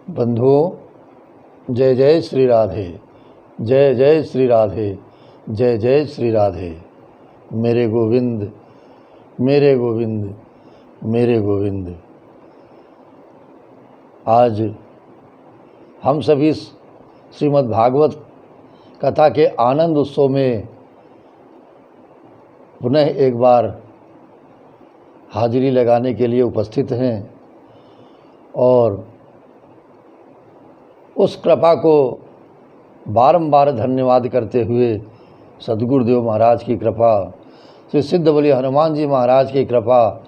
बंधुओं, जय जय श्री राधे, जय जय श्री राधे, जय जय श्री राधे। मेरे गोविंद, मेरे गोविंद, मेरे गोविंद। आज हम सभी श्रीमद् भागवत कथा के आनंद उत्सव में पुनः एक बार हाजिरी लगाने के लिए उपस्थित हैं और उस कृपा को बारंबार धन्यवाद करते हुए सद्गुरुदेव महाराज की कृपा, श्री सिद्ध बलि हनुमान जी महाराज की कृपा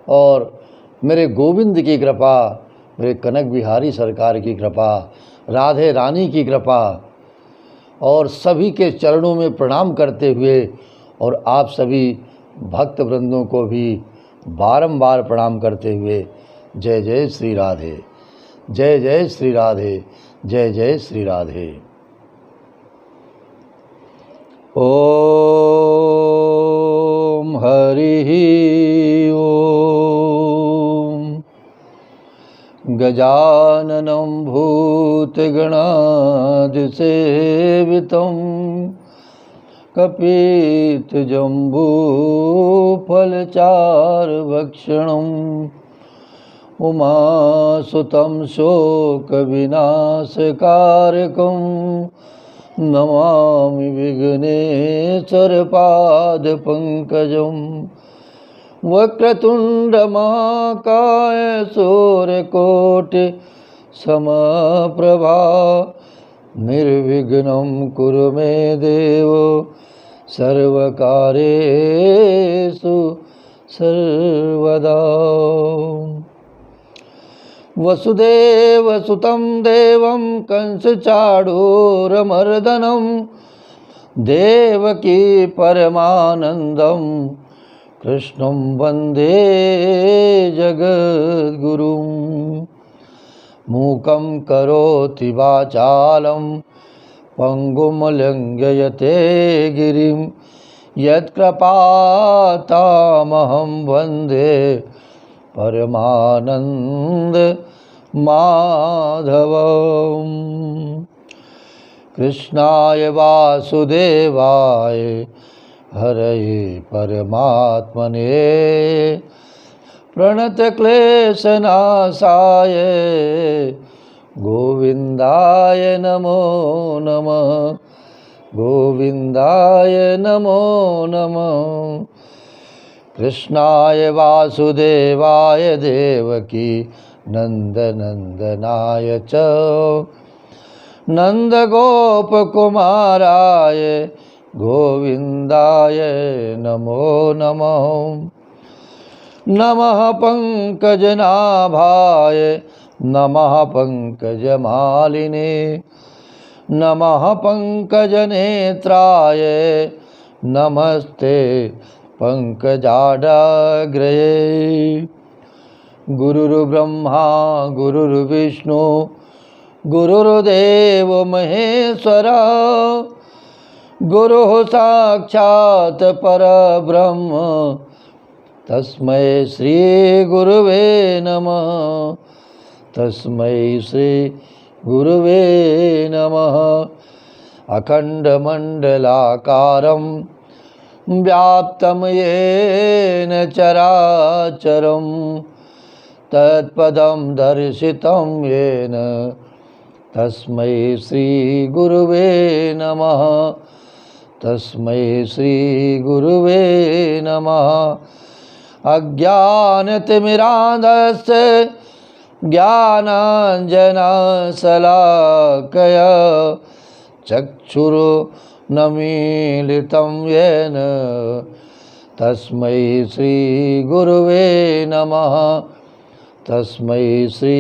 और मेरे गोविंद की कृपा, मेरे कनक बिहारी सरकार की कृपा, राधे रानी की कृपा और सभी के चरणों में प्रणाम करते हुए और आप सभी भक्त वृंदों को भी बारंबार प्रणाम करते हुए जय जय श्री राधे, जय जय श्री राधे, जय जय श्री राधे। ओम हरि ओम। गजाननं भूतगणादिसेवितं कपित्थजम्बूफलचारुभक्षणम् उमासुतं शोकविनाशकारकं नमामि विघ्नेश्वरपादपङ्कजं। वक्रतुण्डमहाकाय सूर्यकोटिसमप्रभा निर्विघ्नं कुरु मे देव सर्वकार्येषु सर्वदा। वसुदेवसुतं देवं कंसचाणूरमर्दनं देवकी परमानन्दं कृष्णं वन्दे जगद्गुरुं। मूकं करोति वाचालं पंगुं लङ्घयते गिरिं यत्कृपातमहं वन्दे परमानंद माधवम्। कृष्णाय वासुदेवाय हरये परमात्मने प्रणतक्लेशनाशाय गोविन्दाय नमो नमः, गोविन्दाय नमो नमः। कृष्णाय वासुदेवाय देवकी नंदनंदनाय च नंदगोपकुमाराय गोविन्दाय नमो नमः। नमः पंकजनाभाय नमः पंकजमालिने नमः पंकजनेत्राय नमस्ते पंकजाडाग्रये। गुरुर्ब्रह्मा गुरुर्विष्णु गुरुर्देव महेश्वरा गुरुः साक्षात् परब्रह्म तस्मै श्री गुरुवे नमः, तस्मै श्री गुरुवे नमः। अखंडमंडलाकारं व्याप्तं येन चराचरं तत्पदं दर्शितं येन तस्मै श्री गुरुवे नमः, तस्मै श्री गुरुवे नमः। अज्ञानतिमिरान्धस्य ज्ञानाञ्जनशलाकया चक्षुरुन्मीलितं येन तस्मै श्री गुरुवे नमः, तस्मै श्री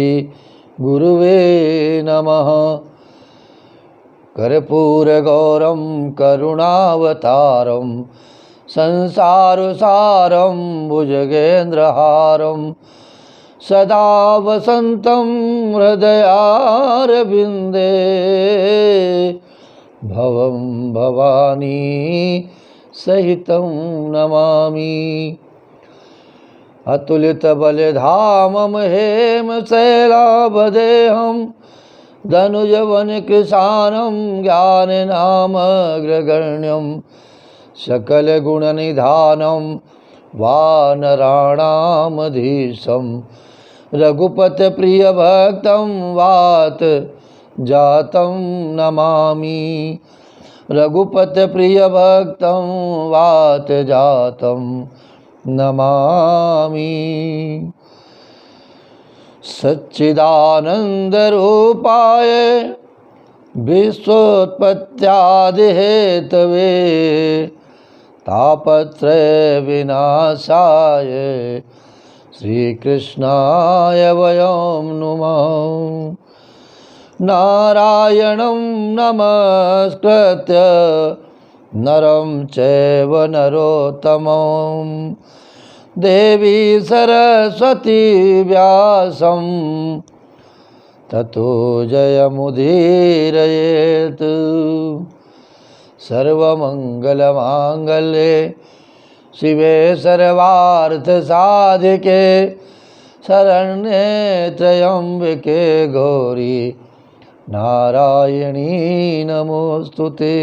गुरुवे नमः। कर्पूरगौरं करुणावतारं संसारसारं भुजगेन्द्रहारं सदा वसन्तं हृदयारविन्दे भवं भवानी सहितं नमामि। अतुलित बलिधामम हेम शैलाभदेहम धनुज वन कृशानम ज्ञान नाम अग्रगण्यम सकल गुण निधानम वानराणामधीशम रघुपत प्रिय भक्तम वात जातम नमामि रघुपत प्रिय भक्तम वात जातम नमामि। सच्चिदानंद रूपाय विश्वोत्पत्त्यादि हेतवे तापत्रय विनाशाय श्रीकृष्णाय वयं नुमः। नारायणं नमस्कृत्य नरं चैव नरोत्तमं देवी सरस्वती व्यासं ततो जयमुदीरयेत्। सर्वमंगलमांगल्ये शिवे सर्वार्थसाधिके शरण्ये त्र्यंबके गौरी नारायणी नमोस्तुते।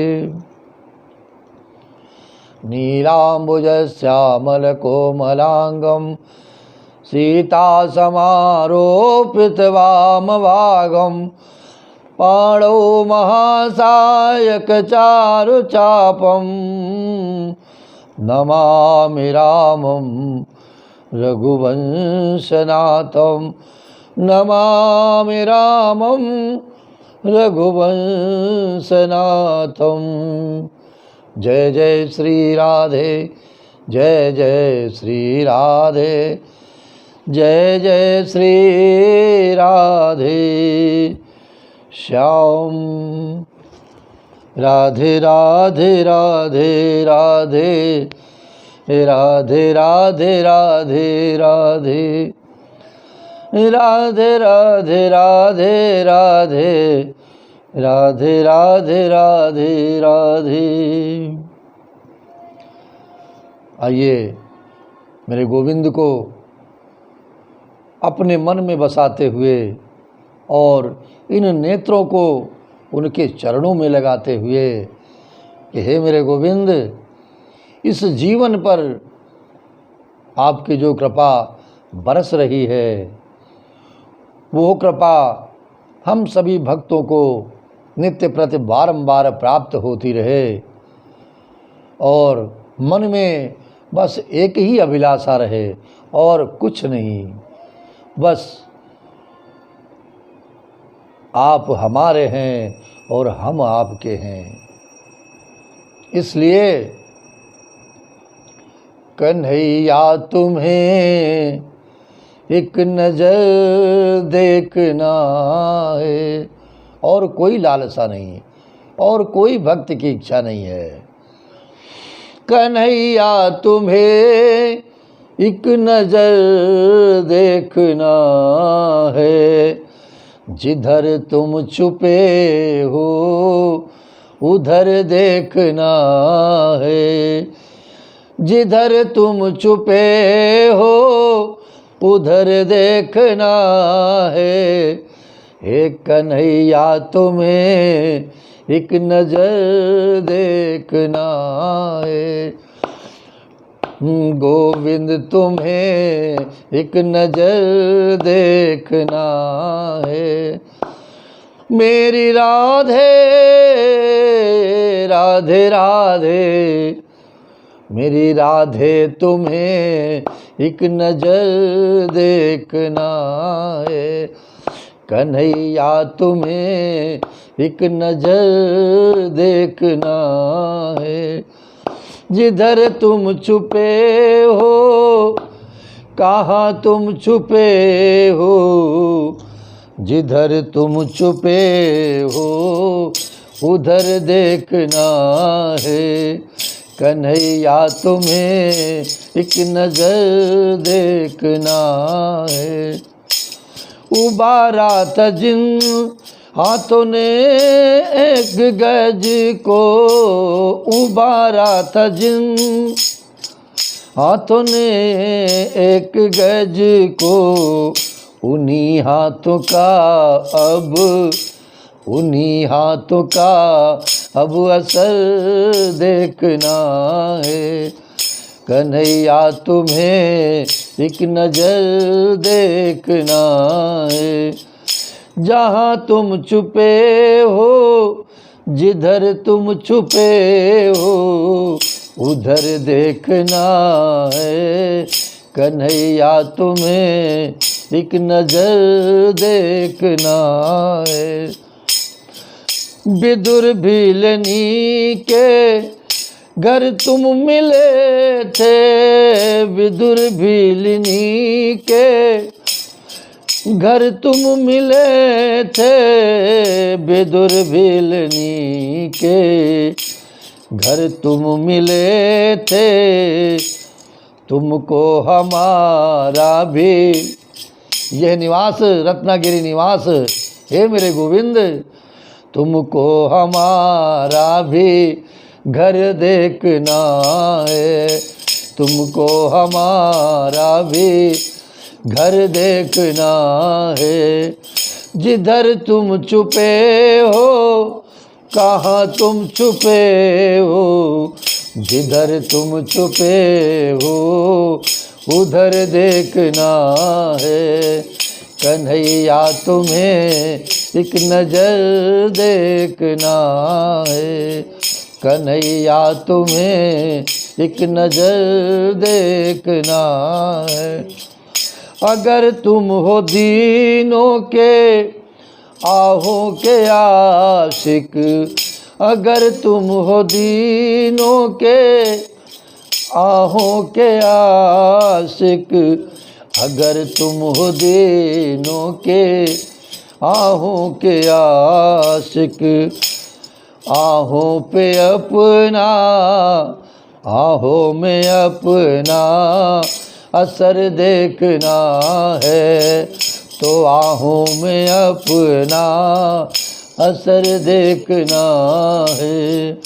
नीलाम्बुजश्यामलकोमलाङ्गं सीतासमारोपितवामभागं पाणौ महासायकचारुचापं नमामि रामं रघुवंशनाथं नमामि रामं रघुवंशनाथं। जय जय श्री राधे जय जय श्री राधे जय जय श्री राधे श्याम। राधे राधे राधे राधे राधे राधे राधे राधे राधे राधे राधे राधे राधे राधे राधे राधे। आइए मेरे गोविंद को अपने मन में बसाते हुए और इन नेत्रों को उनके चरणों में लगाते हुए कि हे मेरे गोविंद, इस जीवन पर आपकी जो कृपा बरस रही है वो कृपा हम सभी भक्तों को नित्य प्रति बारंबार प्राप्त होती रहे और मन में बस एक ही अभिलाषा रहे और कुछ नहीं, बस आप हमारे हैं और हम आपके हैं। इसलिए कन्हैया तुम्हें एक नज़र देखना है, और कोई लालसा नहीं और कोई भक्त की इच्छा नहीं है। कन्हैया तुम्हें एक नज़र देखना है, जिधर तुम छुपे हो उधर देखना है, जिधर तुम छुपे हो उधर देखना है। एक कन्हैया तुम्हें एक नज़र देखना है, गोविंद तुम्हें एक नज़र देखना है। मेरी राधे राधे राधे मेरी राधे तुम्हें एक नज़र देखना है, कन्हैया तुम्हें एक नज़र देखना है। जिधर तुम छुपे हो, कहाँ तुम छुपे हो, जिधर तुम छुपे हो उधर देखना है, कन्हैया तुम्हें एक नज़र देखना है। उबारा था जिन हाथों ने एक गज को, उबारा था जिन हाथों ने एक गज को उन्हीं हाथों का अब, उन्हीं हाथों का अब असर देखना है। कन्हैया तुम्हें एक नजर देखना है। जहाँ तुम छुपे हो, जिधर तुम छुपे हो, उधर देखना है। कन्हैया तुम्हें एक नजर देखना है। विदुर भीलनी के घर तुम मिले थे, विदुर भीलनी के घर तुम मिले थे, विदुर भीलनी के घर तुम मिले थे। तुमको हमारा भी यह निवास रत्नागिरी निवास, हे मेरे गोविंद तुमको हमारा भी घर देखना है। तुमको हमारा भी घर देखना है। जिधर तुम छुपे हो, कहाँ तुम छुपे हो, जिधर तुम छुपे हो, उधर देखना है। कन्हैया तुम्हें एक नजर देखना है। कन्हैया तुम्हें एक नजर देखना है। अगर तुम हो दीनों के आहों के आशिक, अगर तुम हो दीनों के आहों के आशिक, अगर तुम हो दीनों के आहों के आशिक, आहों पे अपना, आहों में अपना असर देखना है। तो आहों में अपना असर देखना है।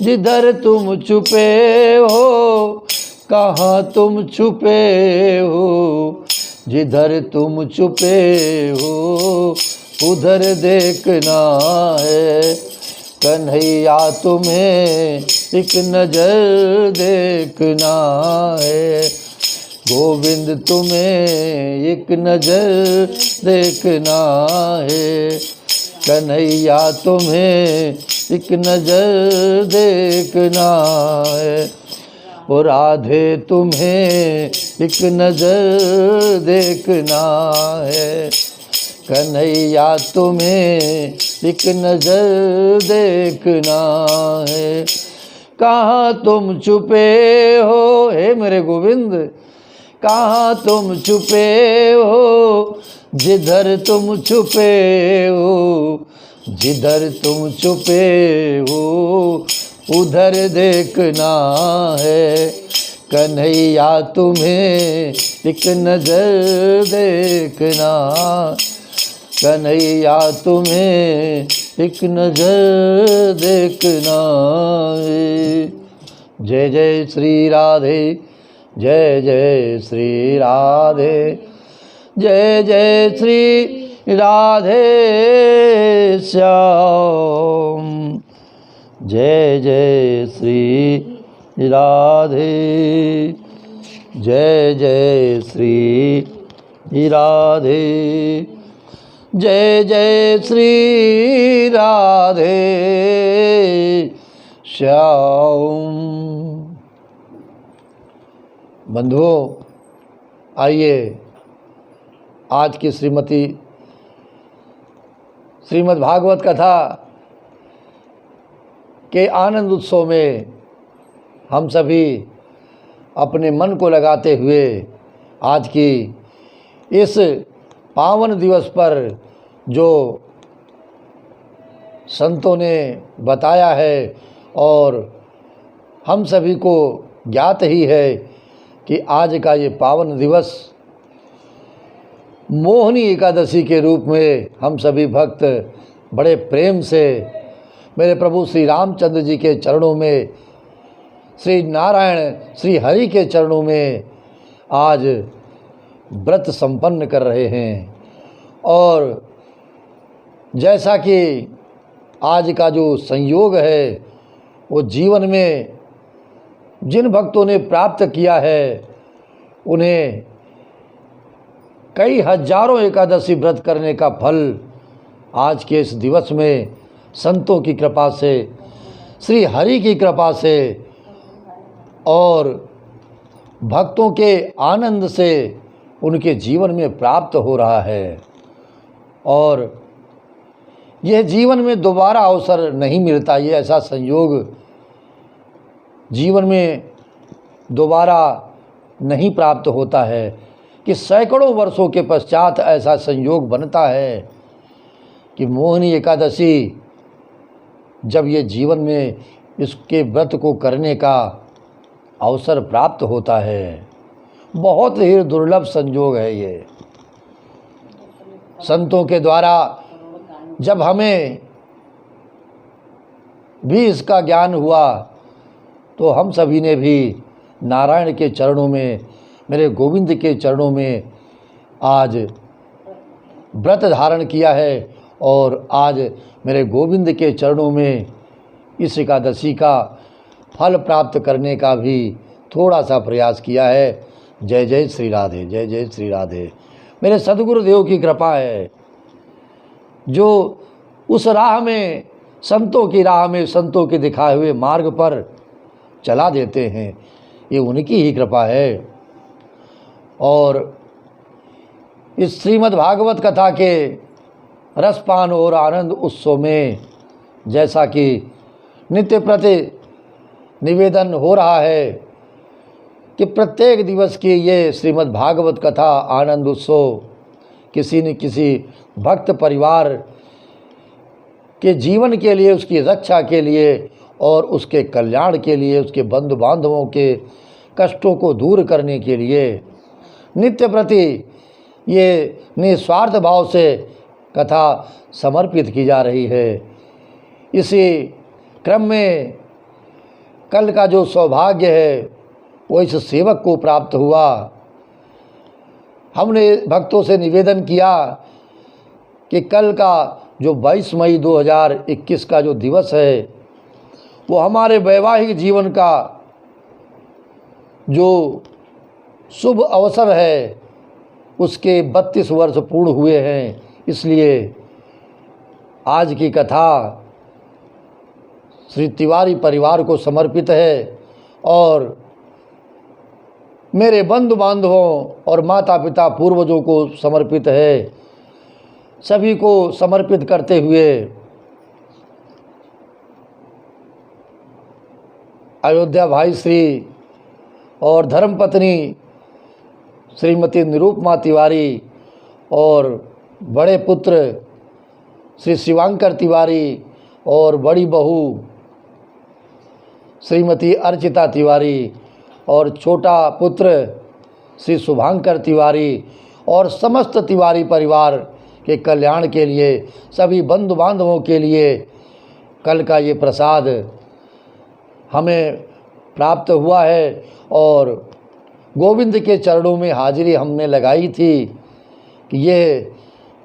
जिधर तुम छुपे हो, कहाँ तुम छुपे हो, जिधर तुम छुपे हो, उधर देखना है। कन्हैया तुम्हें एक नजर देखना है। गोविंद तुम्हें एक नजर देखना है। कन्हैया तुम्हें एक नजर देखना है। और राधे तुम्हें एक नजर देखना है। कन्हैया तुम्हें एक नजर देखना है। कहाँ तुम छुपे हो, हे मेरे गोविंद कहाँ तुम छुपे हो, जिधर तुम छुपे हो, जिधर तुम छुपे हो, उधर देखना है। कन्हैया तुम्हें एक नजर देखना, कन्हैया तुम्हें एक नजर देखना है। जय जय श्री राधे, जय जय श्री राधे, जय जय श्री राधे श्याम, जय जय श्री राधे, जय जय श्री राधे, जय जय श्री राधे श्याम। बंधुओं, आइए आज की श्रीमद् भागवत कथा के आनंद उत्सव में हम सभी अपने मन को लगाते हुए आज की इस पावन दिवस पर जो संतों ने बताया है और हम सभी को ज्ञात ही है कि आज का ये पावन दिवस मोहिनी एकादशी के रूप में हम सभी भक्त बड़े प्रेम से मेरे प्रभु श्री रामचंद्र जी के चरणों में श्री नारायण श्री हरि के चरणों में आज व्रत संपन्न कर रहे हैं। और जैसा कि आज का जो संयोग है वो जीवन में जिन भक्तों ने प्राप्त किया है उन्हें कई हजारों एकादशी व्रत करने का फल आज के इस दिवस में संतों की कृपा से, श्री हरि की कृपा से और भक्तों के आनंद से उनके जीवन में प्राप्त हो रहा है। और यह जीवन में दोबारा अवसर नहीं मिलता, ये ऐसा संयोग जीवन में दोबारा नहीं प्राप्त होता है कि सैकड़ों वर्षों के पश्चात ऐसा संयोग बनता है कि मोहिनी एकादशी जब ये जीवन में इसके व्रत को करने का अवसर प्राप्त होता है। बहुत ही दुर्लभ संयोग है ये। संतों के द्वारा जब हमें भी इसका ज्ञान हुआ तो हम सभी ने भी नारायण के चरणों में, मेरे गोविंद के चरणों में आज व्रत धारण किया है और आज मेरे गोविंद के चरणों में इस एकादशी का फल प्राप्त करने का भी थोड़ा सा प्रयास किया है। जय जय श्री राधे, जय जय श्री राधे। मेरे सद्गुरुदेव की कृपा है जो उस राह में, संतों की राह में, संतों के दिखाए हुए मार्ग पर चला देते हैं, ये उनकी ही कृपा है। और इस श्रीमद् भागवत कथा के रसपान और आनंद उत्सव में जैसा कि नित्य प्रति निवेदन हो रहा है कि प्रत्येक दिवस की ये श्रीमद् भागवत कथा आनंद उत्सव किसी न किसी भक्त परिवार के जीवन के लिए, उसकी रक्षा के लिए और उसके कल्याण के लिए, उसके बंधु बांधवों के कष्टों को दूर करने के लिए नित्य प्रति ये निस्वार्थ भाव से कथा समर्पित की जा रही है। इसी क्रम में कल का जो सौभाग्य है वो इस सेवक को प्राप्त हुआ। हमने भक्तों से निवेदन किया कि कल का जो 22 मई 2021 का जो दिवस है वो हमारे वैवाहिक जीवन का जो शुभ अवसर है उसके 32 वर्ष पूर्ण हुए हैं। इसलिए आज की कथा श्री तिवारी परिवार को समर्पित है और मेरे बंधु बांधवों और माता पिता पूर्वजों को समर्पित है। सभी को समर्पित करते हुए अयोध्या भाई श्री और धर्मपत्नी श्रीमती निरूपमा तिवारी और बड़े पुत्र श्री शिवांकर तिवारी और बड़ी बहू श्रीमती अर्चिता तिवारी और छोटा पुत्र श्री शुभांकर तिवारी और समस्त तिवारी परिवार के कल्याण के लिए, सभी बंधु बांधवों के लिए कल का ये प्रसाद हमें प्राप्त हुआ है। और गोविंद के चरणों में हाजिरी हमने लगाई थी कि ये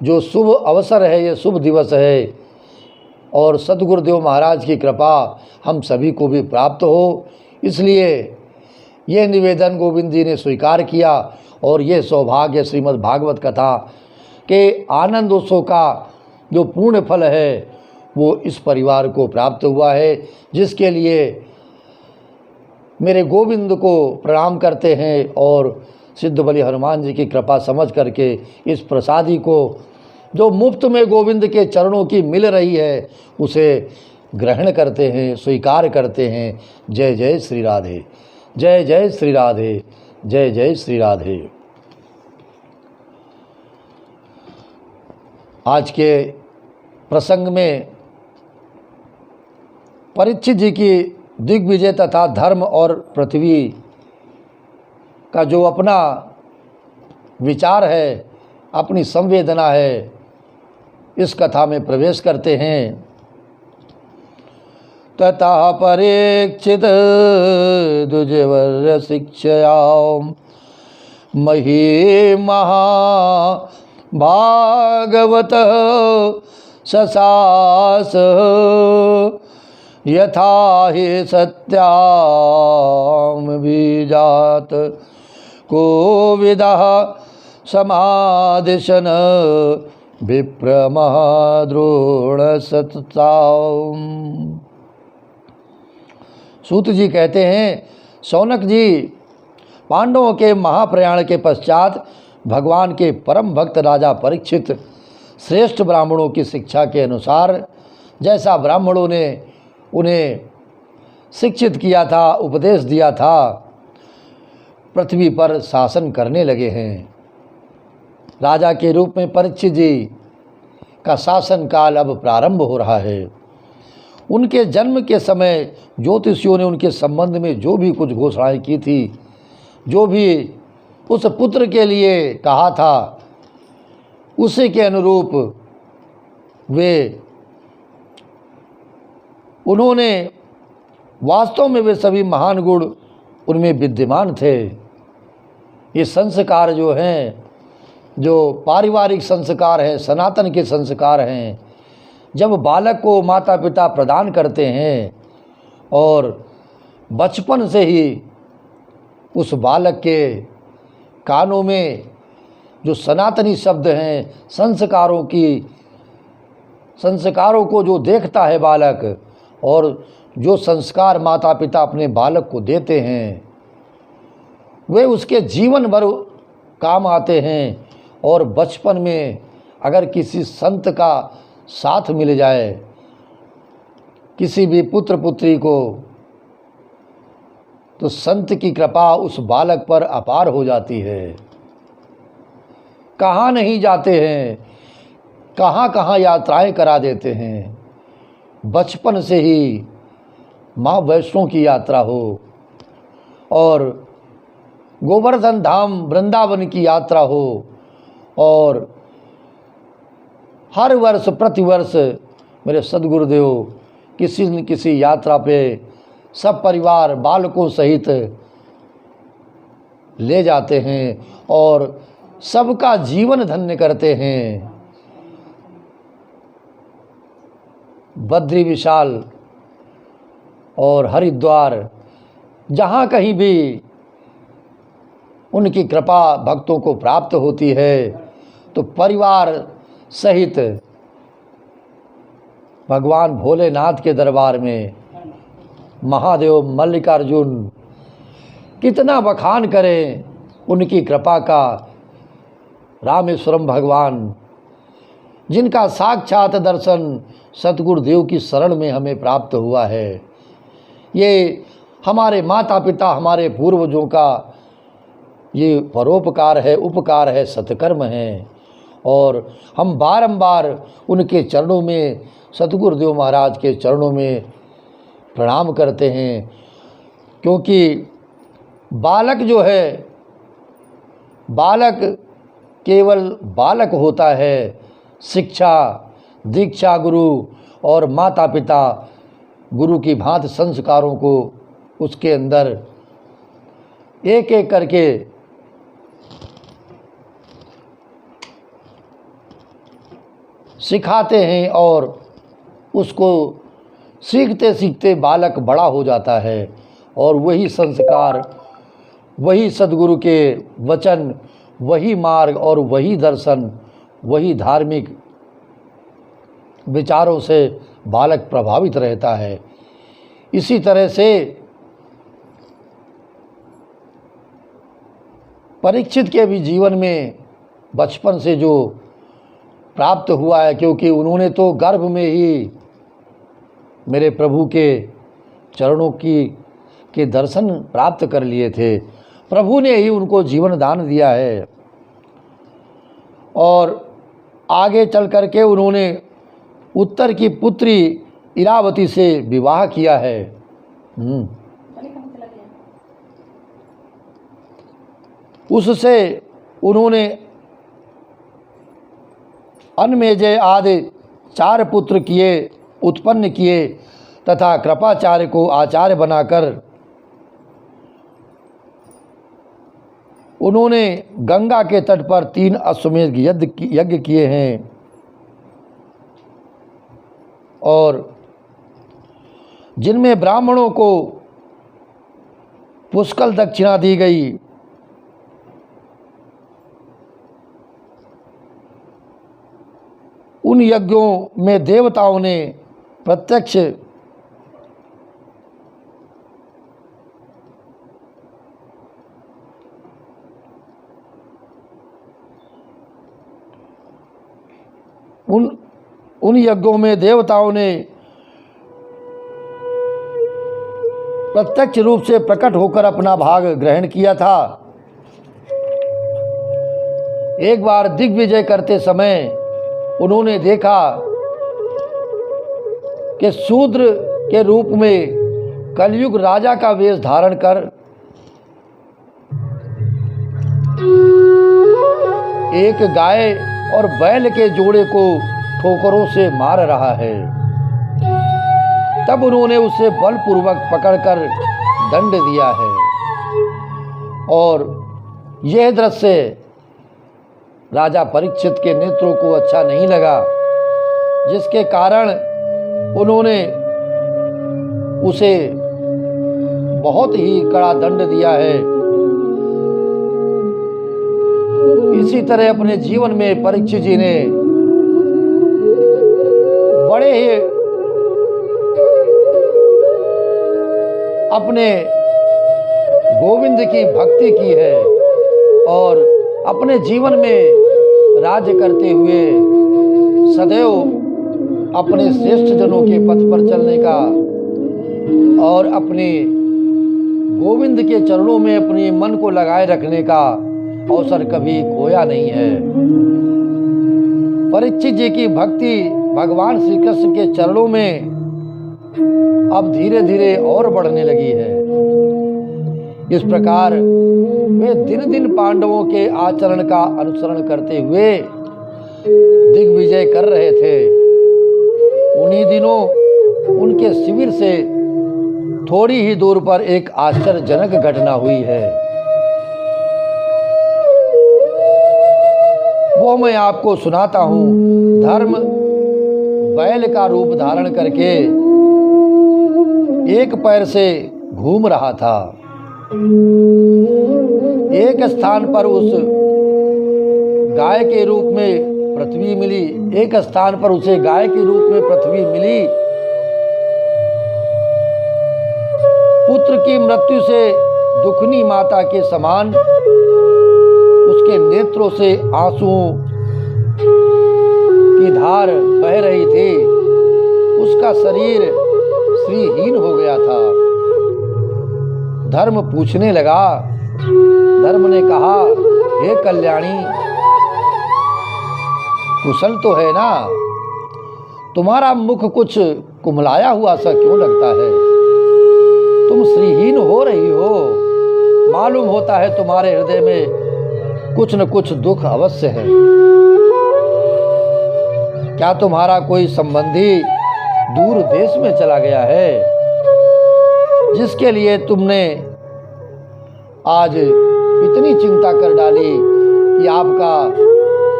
जो शुभ अवसर है, ये शुभ दिवस है और सद्गुरुदेव महाराज की कृपा हम सभी को भी प्राप्त हो। इसलिए ये निवेदन गोविंद जी ने स्वीकार किया और ये सौभाग्य श्रीमद् भागवत कथा के आनंद उत्सव का जो पूर्ण फल है वो इस परिवार को प्राप्त हुआ है, जिसके लिए मेरे गोविंद को प्रणाम करते हैं और सिद्ध बलि हनुमान जी की कृपा समझ करके इस प्रसादी को जो मुफ्त में गोविंद के चरणों की मिल रही है उसे ग्रहण करते हैं, स्वीकार करते हैं। जय जय श्री राधे, जय जय श्री राधे, जय जय श्री राधे। आज के प्रसंग में परीक्षित जी की दिग्विजय तथा धर्म और पृथ्वी का जो अपना विचार है, अपनी संवेदना है, इस कथा में प्रवेश करते हैं। तथा परीक्षित द्विजवर्य शिक्षया मही महाभागवत ससास यथा हि सत्याम बीजात कोविदः समादिशन विप्रमद्रोण सत्ताम। सूत जी कहते हैं, शौनक जी, पांडवों के महाप्रयाण के पश्चात भगवान के परम भक्त राजा परीक्षित श्रेष्ठ ब्राह्मणों की शिक्षा के अनुसार जैसा ब्राह्मणों ने उन्हें शिक्षित किया था, उपदेश दिया था, पृथ्वी पर शासन करने लगे हैं। राजा के रूप में परीक्षित जी का शासन काल अब प्रारंभ हो रहा है। उनके जन्म के समय ज्योतिषियों ने उनके संबंध में जो भी कुछ घोषणाएं की थी, जो भी उस पुत्र के लिए कहा था, उसी के अनुरूप उन्होंने वास्तव में वे सभी महान गुण उनमें विद्यमान थे। ये संस्कार जो हैं, जो पारिवारिक संस्कार हैं, सनातन के संस्कार हैं, जब बालक को माता पिता प्रदान करते हैं और बचपन से ही उस बालक के कानों में जो सनातनी शब्द हैं, संस्कारों को जो देखता है बालक, और जो संस्कार माता पिता अपने बालक को देते हैं, वे उसके जीवन भर काम आते हैं। और बचपन में अगर किसी संत का साथ मिल जाए, किसी भी पुत्र पुत्री को, तो संत की कृपा उस बालक पर अपार हो जाती है। कहाँ नहीं जाते हैं, कहाँ कहाँ यात्राएं करा देते हैं। बचपन से ही माँ वैष्णो की यात्रा हो और गोवर्धन धाम वृंदावन की यात्रा हो, और हर वर्ष प्रतिवर्ष मेरे सद्गुरुदेव किसी न किसी यात्रा पे सब परिवार बालकों सहित ले जाते हैं और सबका जीवन धन्य करते हैं। बद्री विशाल और हरिद्वार, जहाँ कहीं भी उनकी कृपा भक्तों को प्राप्त होती है, तो परिवार सहित भगवान भोलेनाथ के दरबार में महादेव मल्लिकार्जुन कितना बखान करें उनकी कृपा का। रामेश्वरम भगवान, जिनका साक्षात दर्शन सतगुरुदेव की शरण में हमें प्राप्त हुआ है, ये हमारे माता पिता, हमारे पूर्वजों का ये परोपकार है, उपकार है, सत्कर्म है। और हम बारंबार उनके चरणों में, सतगुरुदेव महाराज के चरणों में प्रणाम करते हैं, क्योंकि बालक जो है, बालक केवल बालक होता है। शिक्षा दीक्षा गुरु और माता पिता गुरु की भांति संस्कारों को उसके अंदर एक एक करके सिखाते हैं, और उसको सीखते सीखते बालक बड़ा हो जाता है। और वही संस्कार, वही सद्गुरु के वचन, वही मार्ग और वही दर्शन, वही धार्मिक विचारों से बालक प्रभावित रहता है। इसी तरह से परीक्षित के भी जीवन में बचपन से जो प्राप्त हुआ है, क्योंकि उन्होंने तो गर्भ में ही मेरे प्रभु के चरणों के दर्शन प्राप्त कर लिए थे। प्रभु ने ही उनको जीवन दान दिया है, और आगे चल कर के उन्होंने उत्तर की पुत्री इरावती से विवाह किया है। उससे उन्होंने अनमेजय आदि 4 पुत्र उत्पन्न किए। तथा कृपाचार्य को आचार्य बनाकर उन्होंने गंगा के तट पर 3 अश्वमेध यज्ञ किए हैं और जिनमें ब्राह्मणों को पुष्कल दक्षिणा दी गई। उन यज्ञों में देवताओं ने प्रत्यक्ष उन यज्ञों में देवताओं ने प्रत्यक्ष रूप से प्रकट होकर अपना भाग ग्रहण किया था। एक बार दिग्विजय करते समय उन्होंने देखा कि शूद्र के रूप में कलयुग राजा का वेश धारण कर एक गाय और बैल के जोड़े को ठोकरों से मार रहा है। तब उन्होंने उसे बलपूर्वक पकड़कर दंड दिया है और यह दृश्य राजा परीक्षित के नेत्रों को अच्छा नहीं लगा, जिसके कारण उन्होंने उसे बहुत ही कड़ा दंड दिया है। इसी तरह अपने जीवन में परीक्षित जी ने बड़े ही अपने गोविंद की भक्ति की है और अपने जीवन में राज्य करते हुए सदैव अपने श्रेष्ठ जनों के पथ पर चलने का और अपने गोविंद के चरणों में अपने मन को लगाए रखने का अवसर कभी खोया नहीं है। परीक्षित जी की भक्ति भगवान श्री कृष्ण के चरणों में अब धीरे धीरे और बढ़ने लगी है। इस प्रकार वे दिन दिन पांडवों के आचरण का अनुसरण करते हुए दिग्विजय कर रहे थे। उन्हीं दिनों उनके शिविर से थोड़ी ही दूर पर एक आश्चर्यजनक घटना हुई है, वो मैं आपको सुनाता हूँ। धर्म बैल का रूप धारण करके एक पैर से घूम रहा था। एक स्थान पर उस गाय के रूप में पृथ्वी मिली, एक स्थान पर उसे गाय के रूप में पृथ्वी मिली। पुत्र की मृत्यु से दुखनी माता के समान उसके नेत्रों से आंसुओं की धार बह रही थी। उसका शरीर श्रीहीन हो गया था। धर्म पूछने लगा। धर्म ने कहा, हे कल्याणी, कुशल तो है ना? तुम्हारा मुख कुछ कुमलाया हुआ सा क्यों लगता है? तुम श्रीहीन हो रही हो। मालूम होता है तुम्हारे हृदय में कुछ न कुछ दुख अवश्य है। क्या तुम्हारा कोई संबंधी दूर देश में चला गया है, जिसके लिए तुमने आज इतनी चिंता कर डाली कि आपका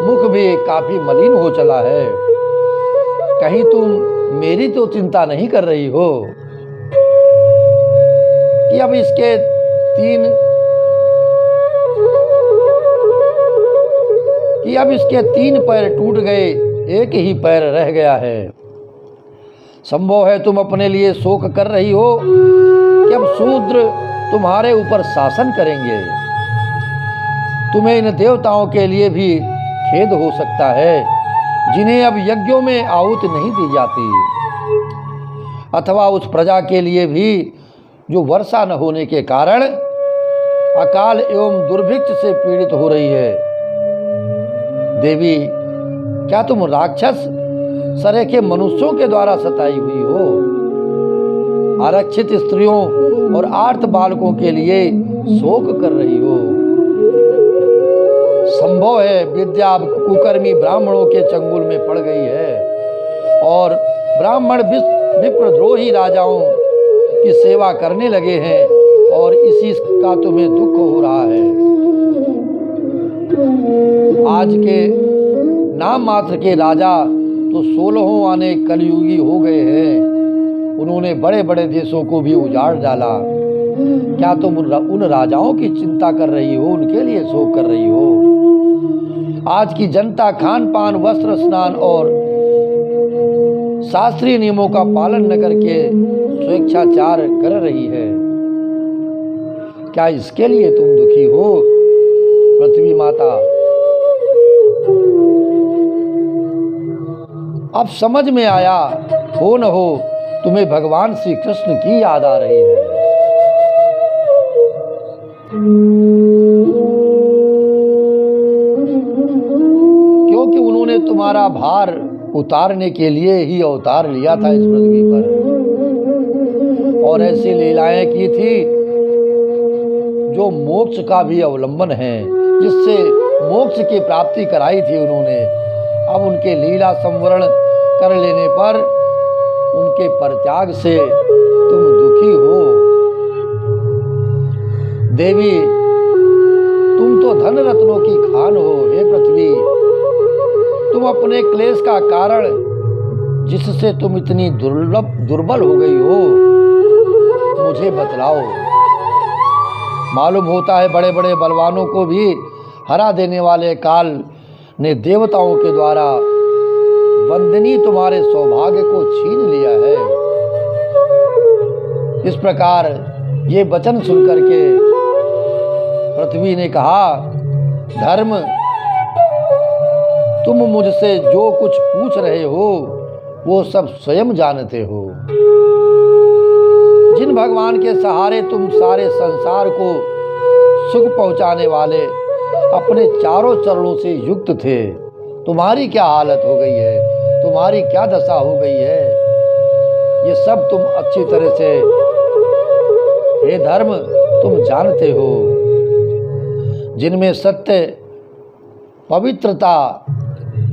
मुख भी काफी मलिन हो चला है? कहीं तुम मेरी तो चिंता नहीं कर रही हो कि अब इसके तीन पैर टूट गए, एक ही पैर रह गया है। संभव है तुम अपने लिए शोक कर रही हो कि अब शूद्र तुम्हारे ऊपर शासन करेंगे। तुम्हें इन देवताओं के लिए भी खेद हो सकता है, जिन्हें अब यज्ञों में आहुति नहीं दी जाती, अथवा उस प्रजा के लिए भी जो वर्षा न होने के कारण अकाल एवं दुर्भिक्ष से पीड़ित हो रही है। देवी, क्या तुम राक्षस सरे के मनुष्यों के द्वारा सताई हुई हो? आरक्षित स्त्रियों और आर्त बालकों के लिए शोक कर रही हो। संभव है विद्या कुकर्मी ब्राह्मणों के चंगुल में पड़ गई है और ब्राह्मण विप्रद्रोही राजाओं की सेवा करने लगे हैं और इसी का तुम्हें दुख हो रहा है। आज के नाम मात्र के राजा तो 16 आने कलयुगी हो गए हैं। उन्होंने बड़े बड़े देशों को भी उजाड़ डाला। क्या तुम उन राजाओं की चिंता कर रही हो, उनके लिए शोक कर रही हो? आज की जनता खान पान, वस्त्र, स्नान और शास्त्रीय नियमों का पालन न करके स्वेच्छाचार कर रही है। क्या इसके लिए तुम दुखी हो पृथ्वी माता? अब समझ में आया हो न हो तुम्हें भगवान श्री कृष्ण की याद आ रही है। क्योंकि उन्होंने तुम्हारा भार उतारने के लिए ही अवतार लिया था इस पृथ्वी पर, और ऐसी लीलाएं की थी जो मोक्ष का भी अवलंबन है, जिससे मोक्ष की प्राप्ति कराई थी उन्होंने। अब उनके लीला संवरण कर लेने पर उनके परित्याग से तुम दुखी हो। देवी, तुम तो धन रत्नों की खान हो। हे पृथ्वी, तुम अपने क्लेश का कारण, जिससे तुम इतनी दुर्बल हो गई हो, मुझे बतलाओ। मालूम होता है बड़े बड़े बलवानों को भी हरा देने वाले काल ने देवताओं के द्वारा वंदनीय तुम्हारे सौभाग्य को छीन लिया है। इस प्रकार ये वचन सुनकर के पृथ्वी ने कहा, धर्म, तुम मुझसे जो कुछ पूछ रहे हो वो सब स्वयं जानते हो। जिन भगवान के सहारे तुम सारे संसार को सुख पहुंचाने वाले अपने चारों चरणों से युक्त थे, तुम्हारी क्या हालत हो गई है, तुम्हारी क्या दशा हो गई है, ये सब तुम अच्छी तरह से हे धर्म तुम जानते हो। जिनमें सत्य, पवित्रता,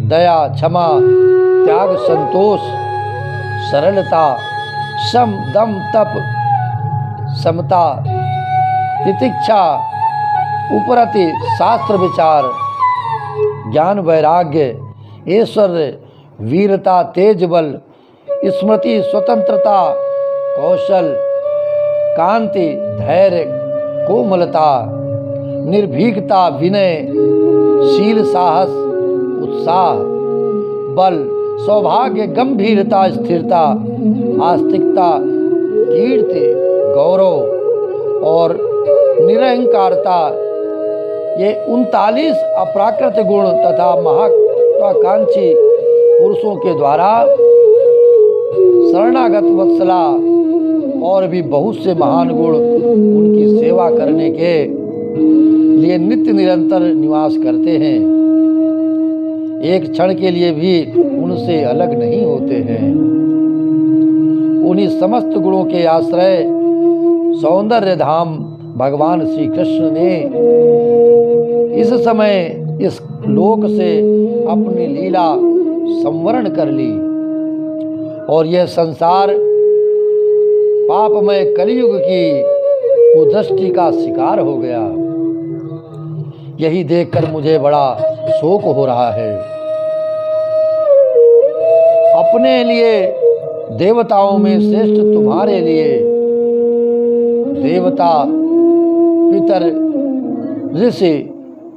दया, क्षमा, त्याग, संतोष, सरलता, सम, दम, तप, समता, तितिक्षा, उपरति, शास्त्र विचार, ज्ञान, वैराग्य, ऐश्वर्य, वीरता, तेज बल, स्मृति, स्वतंत्रता, कौशल, कांति, धैर्य, कोमलता, निर्भीकता, विनय, शील, साहस, उत्साह, बल, सौभाग्य, गंभीरता, स्थिरता, आस्तिकता, कीर्ति, गौरव और निरहंकारता, ये 39 अप्राकृत गुण तथा महत्वाकांक्षी पुरुषों के द्वारा शरणागत वत्सला और भी बहुत से महान गुण उनकी सेवा करने के लिए नित्य निरंतर निवास करते हैं। एक क्षण के लिए भी उनसे अलग नहीं होते हैं। उन्हीं समस्त गुणों के आश्रय सौंदर्य धाम भगवान श्री कृष्ण ने इस समय इस लोक से अपनी लीला संवरण कर ली और यह संसार पापमय कलयुग की कुदृष्टि का शिकार हो गया। यही देखकर मुझे बड़ा शोक हो रहा है। अपने लिए देवताओं में श्रेष्ठ तुम्हारे लिए देवता, पितर, ऋषि,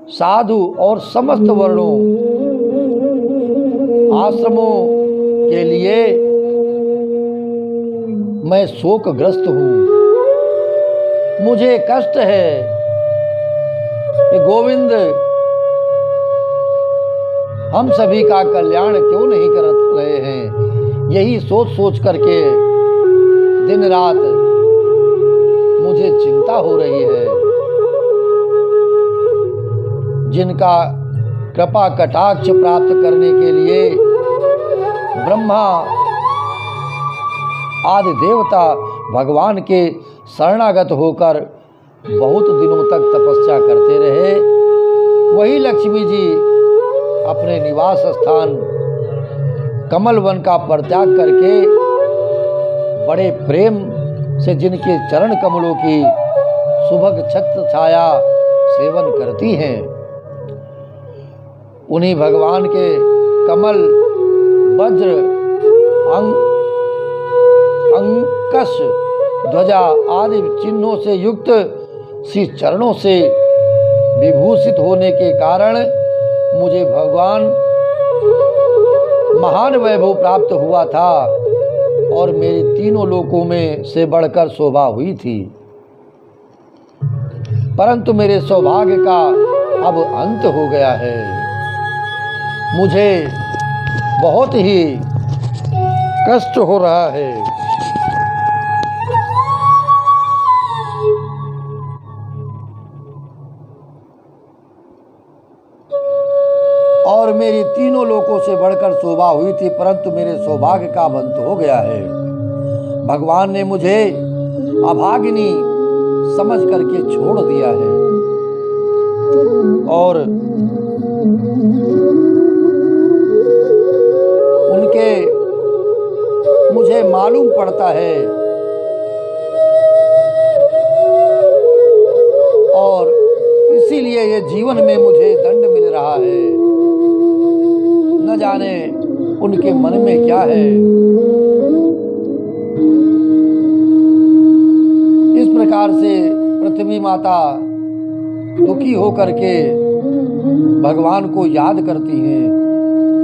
साधु और समस्त वर्णों आश्रमों के लिए मैं शोकग्रस्त हूँ। मुझे कष्ट है कि गोविंद हम सभी का कल्याण क्यों नहीं कर रहे हैं। यही सोच सोच करके दिन रात मुझे चिंता हो रही है। जिनका कृपा कटाक्ष प्राप्त करने के लिए ब्रह्मा आदि देवता भगवान के शरणागत होकर बहुत दिनों तक तपस्या करते रहे, वही लक्ष्मी जी अपने निवास स्थान कमल वन का परित्याग करके बड़े प्रेम से जिनके चरण कमलों की सुभग छत्र छाया सेवन करती हैं, उन्हीं भगवान के कमल, वज्र, अंकश, ध्वजा आदि चिन्हों से युक्त श्री चरणों से विभूषित होने के कारण मुझे भगवान महान वैभव प्राप्त हुआ था और मेरे तीनों लोकों में से बढ़कर शोभा हुई थी। परंतु मेरे सौभाग्य का अब अंत हो गया है। मुझे बहुत ही कष्ट हो रहा है। और मेरी तीनों लोकों से बढ़कर शोभा हुई थी, परंतु मेरे सौभाग्य का अंत हो गया है। भगवान ने मुझे अभागिनी समझ करके छोड़ दिया है और उनके मुझे मालूम पड़ता है और इसीलिए ये जीवन में मुझे दंड मिल रहा है। न जाने उनके मन में क्या है। इस प्रकार से पृथ्वी माता दुखी होकर के भगवान को याद करती हैं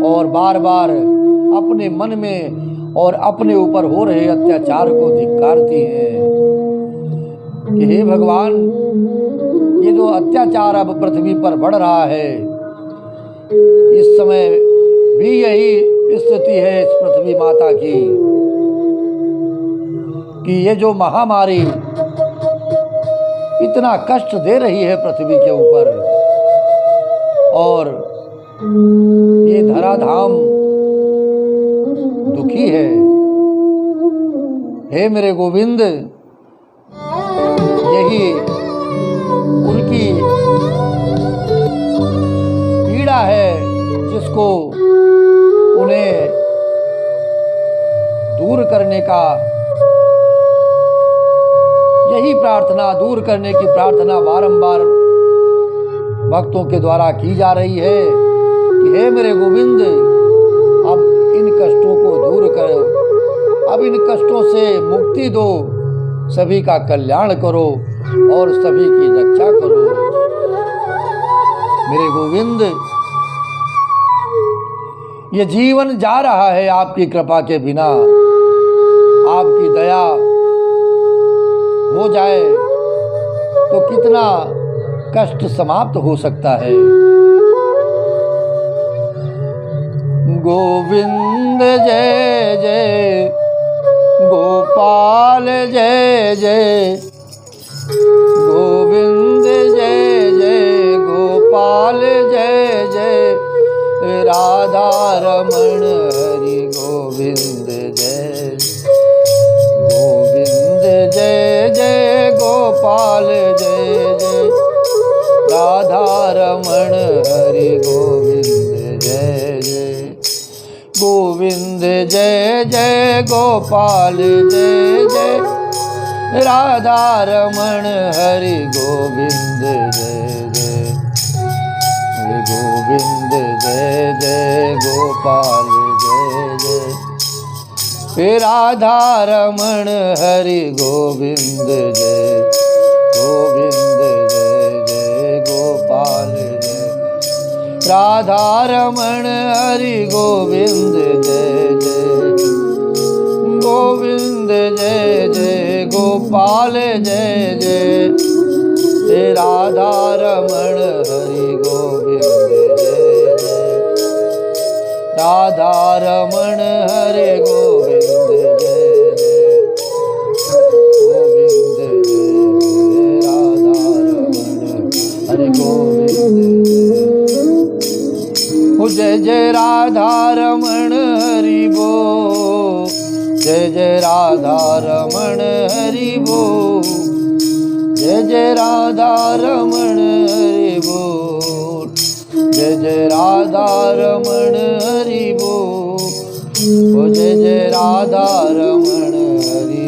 और बार बार अपने मन में और अपने ऊपर हो रहे अत्याचार को धिक्कारती हैं कि हे भगवान, ये जो अत्याचार अब पृथ्वी पर बढ़ रहा है, इस समय भी यही स्थिति है इस पृथ्वी माता की कि ये जो महामारी इतना कष्ट दे रही है पृथ्वी के ऊपर और ये धराधाम दुखी है। हे मेरे गोविंद, यही उनकी पीड़ा है जिसको उन्हें दूर करने का, यही प्रार्थना, दूर करने की प्रार्थना बारंबार भक्तों के द्वारा की जा रही है कि हे मेरे गोविंद, अब इन कष्टों को दूर करो, अब इन कष्टों से मुक्ति दो, सभी का कल्याण करो और सभी की रक्षा करो। मेरे गोविंद, ये जीवन जा रहा है आपकी कृपा के बिना। आपकी दया हो जाए तो कितना कष्ट समाप्त हो सकता है। गोविंद जय जय, गोपाल जय जय, गोविंद जय जय, गोपाल जय जय, राधा रमण हरि गोविंद जय, गोविंद जय जय, गोपाल जय जय, राधा रमण हरि गोविंद जय जय, गोविंद जय जय, गोपाल जय जय, राधा रमण हरि गोविंद जय जय, गोविंद जय जय, गोपाल जय जय, राधा रमण हरि गोविंद जय, गोविंद जय जय, गोपाल जय, राधा रमण हरि गोविंद जय जय, गोविंद जय जय, गोपाल जय जय, राधा रमण हरि गोविंद जय जय, राधा रमण हरि गोविंद जय जय, गोविंद जय राधा रमण हरि गोविंद जय, जय जय राधा रमण हरि बोल, जय जय राधा रमण हरि बोल, जय जय राधा रमण हरि बोल, जय जय राधा रमण हरि बोल, जय जय राधा रमण हरि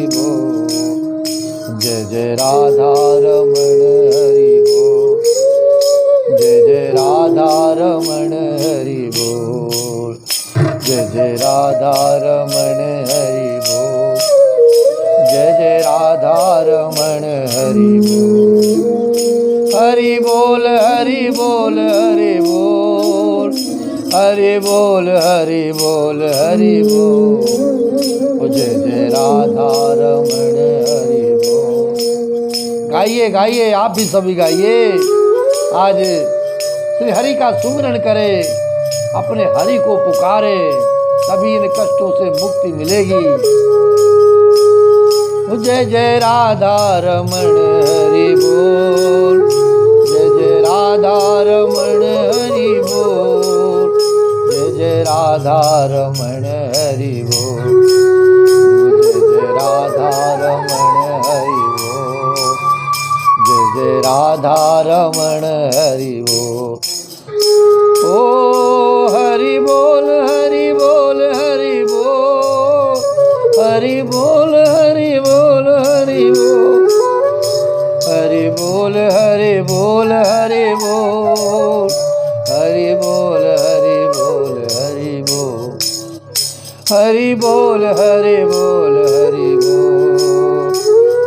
जय राधा रमण हरि बोल, जय जय राधा रमण हरि बोल, जय जय राधा रमण हरि बोल, जय जय राधा रमण हरि बोल, हरि बोल हरि बोल हरि बोल, हरि बोल हरि बोल हरि बोल, जय जय राधा रमण हरि बोल। गाइए गाइए, आप भी सभी गाइए। आज श्री हरि का सुमिरन करे, अपने हरि को पुकारे, तभी इन कष्टों से मुक्ति मिलेगी। जय जय राधा रमण हरि बोल, जय जय राधा रमण हरि बोल, जय जय राधा रमण हरि बोल, जय जय राधा रमण हरि बोल, जय जय राधा रमण हरि बोल। ओ हरि बोल हरि बोल हरि बोल, हरि बोल हरि बोल हरि बोल, हरि बोल हरि बोल हरि बोल, हरि बोल हरि बोल हरि बोल, हरि बोल हरि बोल हरि बोल,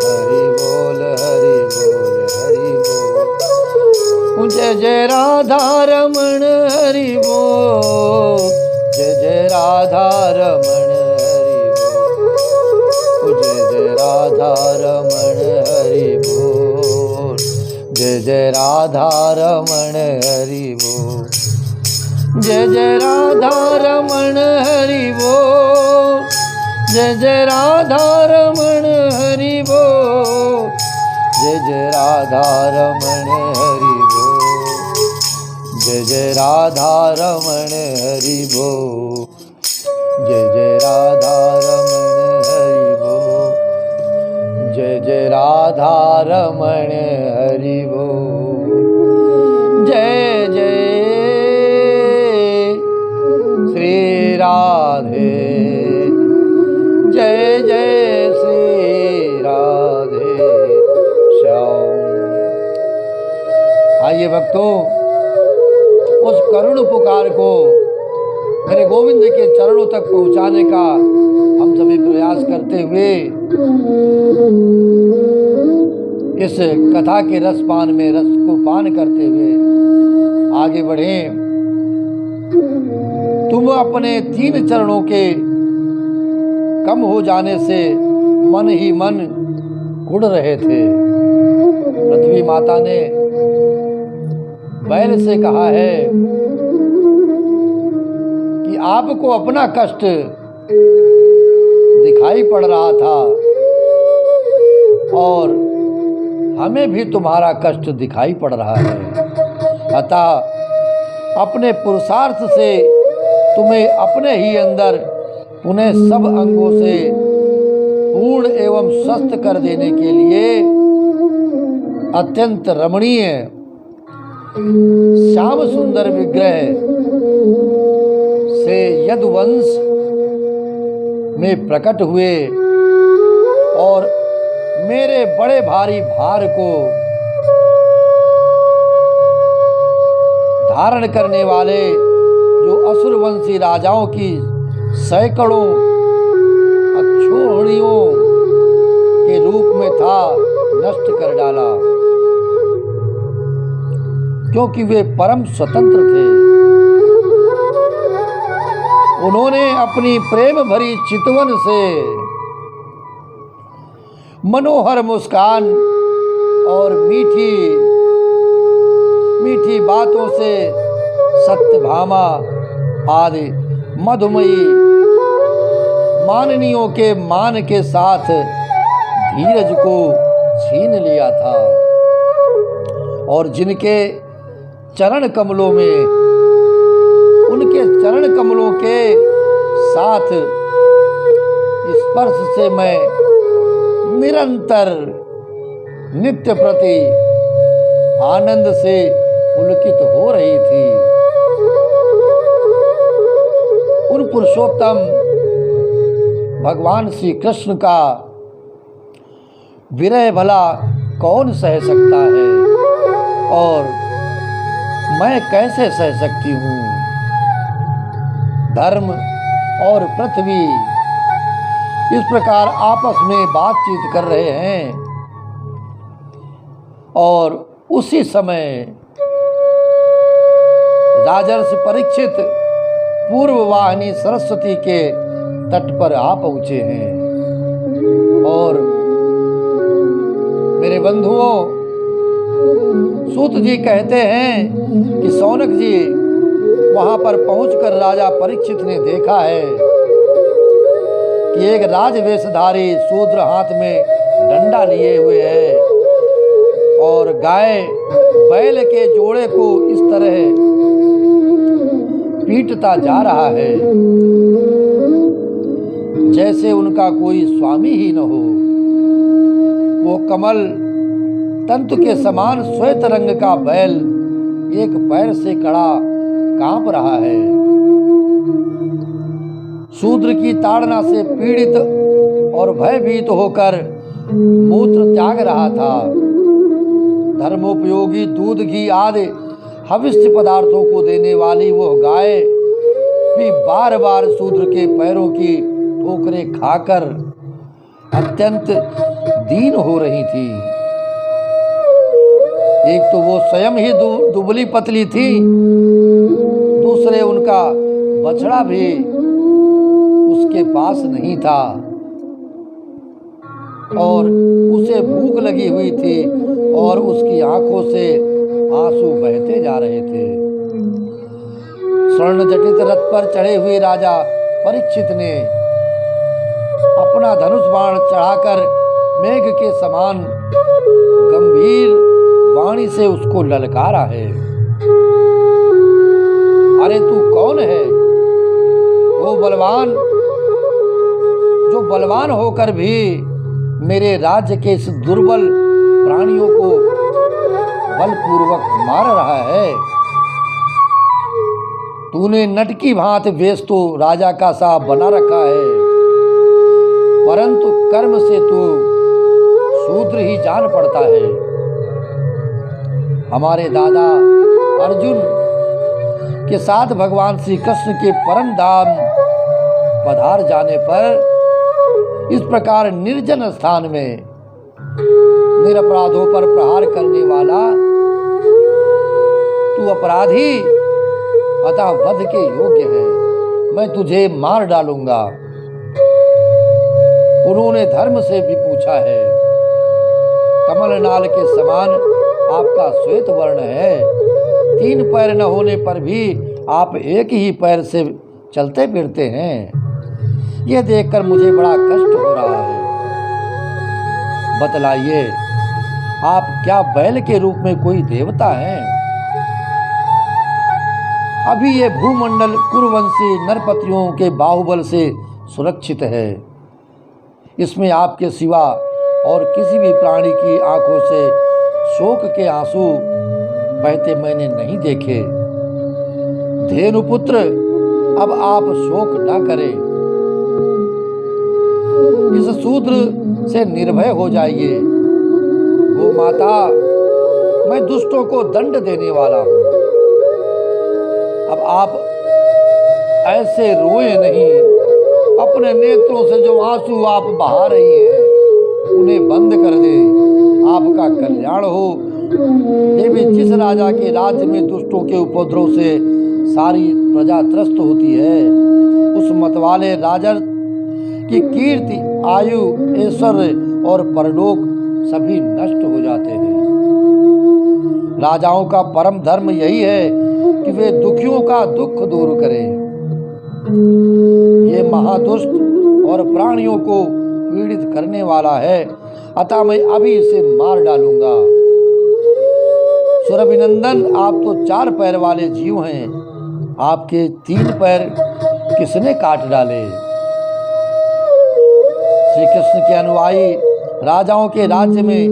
हरि बोल हरि बोल हरि बोल। जय जय राधा रमण हरि बोल, जय जय राधा रमण हरि बोल, जय जय राधा रमण हरि बोल, जय जय राधा रमण हरि बोल, जय जय राधा रमण हरि बोल, जय जय राधा रमण हरि बोल, जय जय राधा रमण हरि बोल, जय जय राधा रमण हरि बोल, जय जय राधा रमण हरि बोल, जय जय राधा रमण हरि बोल। जय जय श्री राधे, जय जय श्री राधे श्याम। आइए भक्तों, उस करुण पुकार को मेरे गोविंद के चरणों तक पहुंचाने का हम सभी प्रयास करते हुए इस कथा के रसपान में रस को पान करते हुए आगे बढ़ें। तुम अपने 3 चरणों के कम हो जाने से मन ही मन कुढ़ रहे थे। पृथ्वी माता ने बैल से कहा है कि आपको अपना कष्ट दिखाई पड़ रहा था और हमें भी तुम्हारा कष्ट दिखाई पड़ रहा है, अतः अपने पुरुषार्थ से तुम्हें अपने ही अंदर पुनः सब अंगों से पूर्ण एवं स्वस्थ कर देने के लिए अत्यंत रमणीय श्याम सुंदर विग्रह से यदुवंश में प्रकट हुए और मेरे बड़े भारी भार को धारण करने वाले जो असुरवंशी राजाओं की सैकड़ों अक्षोहिणियों के रूप में था, नष्ट कर डाला, क्योंकि वे परम स्वतंत्र थे। उन्होंने अपनी प्रेम भरी चितवन से मनोहर मुस्कान और मीठी मीठी बातों से सत्यभामा आदि मधुमयी माननियों के मान के साथ धीरज को छीन लिया था और जिनके चरण कमलों में, उनके चरण कमलों के साथ स्पर्श से मैं निरंतर नित्य प्रति आनंद से पुलकित हो रही थी। उन पुरुषोत्तम भगवान श्री कृष्ण का विरह भला कौन सह सकता है, और मैं कैसे सह सकती हूँ। धर्म और पृथ्वी इस प्रकार आपस में बातचीत कर रहे हैं, और उसी समय राजर्षि परीक्षित पूर्व वाहिनी सरस्वती के तट पर आ पहुँचे हैं। और मेरे बंधुओं, सूत जी कहते हैं कि शौनक जी वहां पर पहुंचकर राजा परीक्षित ने देखा है कि एक राजवेशधारी शूद्र हाथ में डंडा लिए हुए है और गाय बैल के जोड़े को इस तरह पीटता जा रहा है जैसे उनका कोई स्वामी ही न हो। वो कमल तंतु के समान श्वेत रंग का बैल एक पैर से कड़ा कांप रहा है। शूद्र की ताड़ना से पीड़ित और भयभीत होकर मूत्र त्याग रहा था। धर्मोपयोगी दूध घी आदि हविष्य पदार्थों को देने वाली वो गाय भी बार बार शूद्र के पैरों की ठोकरें खाकर अत्यंत दीन हो रही थी। एक तो वो स्वयं ही दुबली पतली थी, दूसरे उनका बछड़ा भी उसके पास नहीं था और उसे भूख लगी हुई थी और उसकी आंखों से आंसू बहते जा रहे थे। स्वर्ण जटित रथ पर चढ़े हुए राजा परीक्षित ने अपना धनुष बाण चढ़ाकर मेघ के समान गंभीर वाणी से उसको ललकारा है। अरे तू कौन है? वो बलवान जो बलवान होकर भी मेरे राज्य के इस दुर्बल प्राणियों को बलपूर्वक मार रहा है। तूने नटकी भांत वेश तो राजा का सा बना रखा है, परंतु कर्म से तू शूद्र ही जान पड़ता है। हमारे दादा अर्जुन के साथ भगवान श्री कृष्ण के परम धाम पधार जाने पर इस प्रकार निर्जन स्थान में निरपराधों पर प्रहार करने वाला तू अपराधी अतः वध के योग्य है। मैं तुझे मार डालूंगा। उन्होंने धर्म से भी पूछा है। कमलनाल के समान आपका श्वेत वर्ण है, 3 पैर न होने पर भी आप एक ही पैर से चलते फिरते हैं। यह देखकर मुझे बड़ा कष्ट हो रहा है। बतलाइए, आप क्या बैल के रूप में कोई देवता हैं? अभी ये भूमंडल कुरुवंशी नरपतियों के बाहुबल से सुरक्षित है। इसमें आपके सिवा और किसी भी प्राणी की आंखों से शोक के आंसू बहते मैंने नहीं देखे। धेनुपुत्र, अब आप शोक न करें। इस शूद्र से निर्भय हो जाइए। वो माता, मैं दुष्टों को दंड देने वाला हूँ। अब आप ऐसे रोए नहीं। अपने नेत्रों से जो आंसू आप बहा रही हैं उन्हें बंद कर दें। आपका कल्याण हो। देवी, जिस राजा के राज्य में दुष्टों के उपद्रव से सारी प्रजा त्रस्त होती है, उस मतवाले राजा की कीर्ति, आयु, ऐश्वर्य और परलोक सभी नष्ट हो जाते हैं। राजाओं का परम धर्म यही है कि वे दुखियों का दुख दूर करें। ये महादुष्ट और प्राणियों को पीड़ित करने वाला है, अतः मैं अभी इसे मार डालूंगा। सुरभिनंदन, आप तो 4 पैर वाले जीव हैं, आपके 3 पैर किसने काट डाले? श्री कृष्ण के अनुयायी राजाओं के राज्य में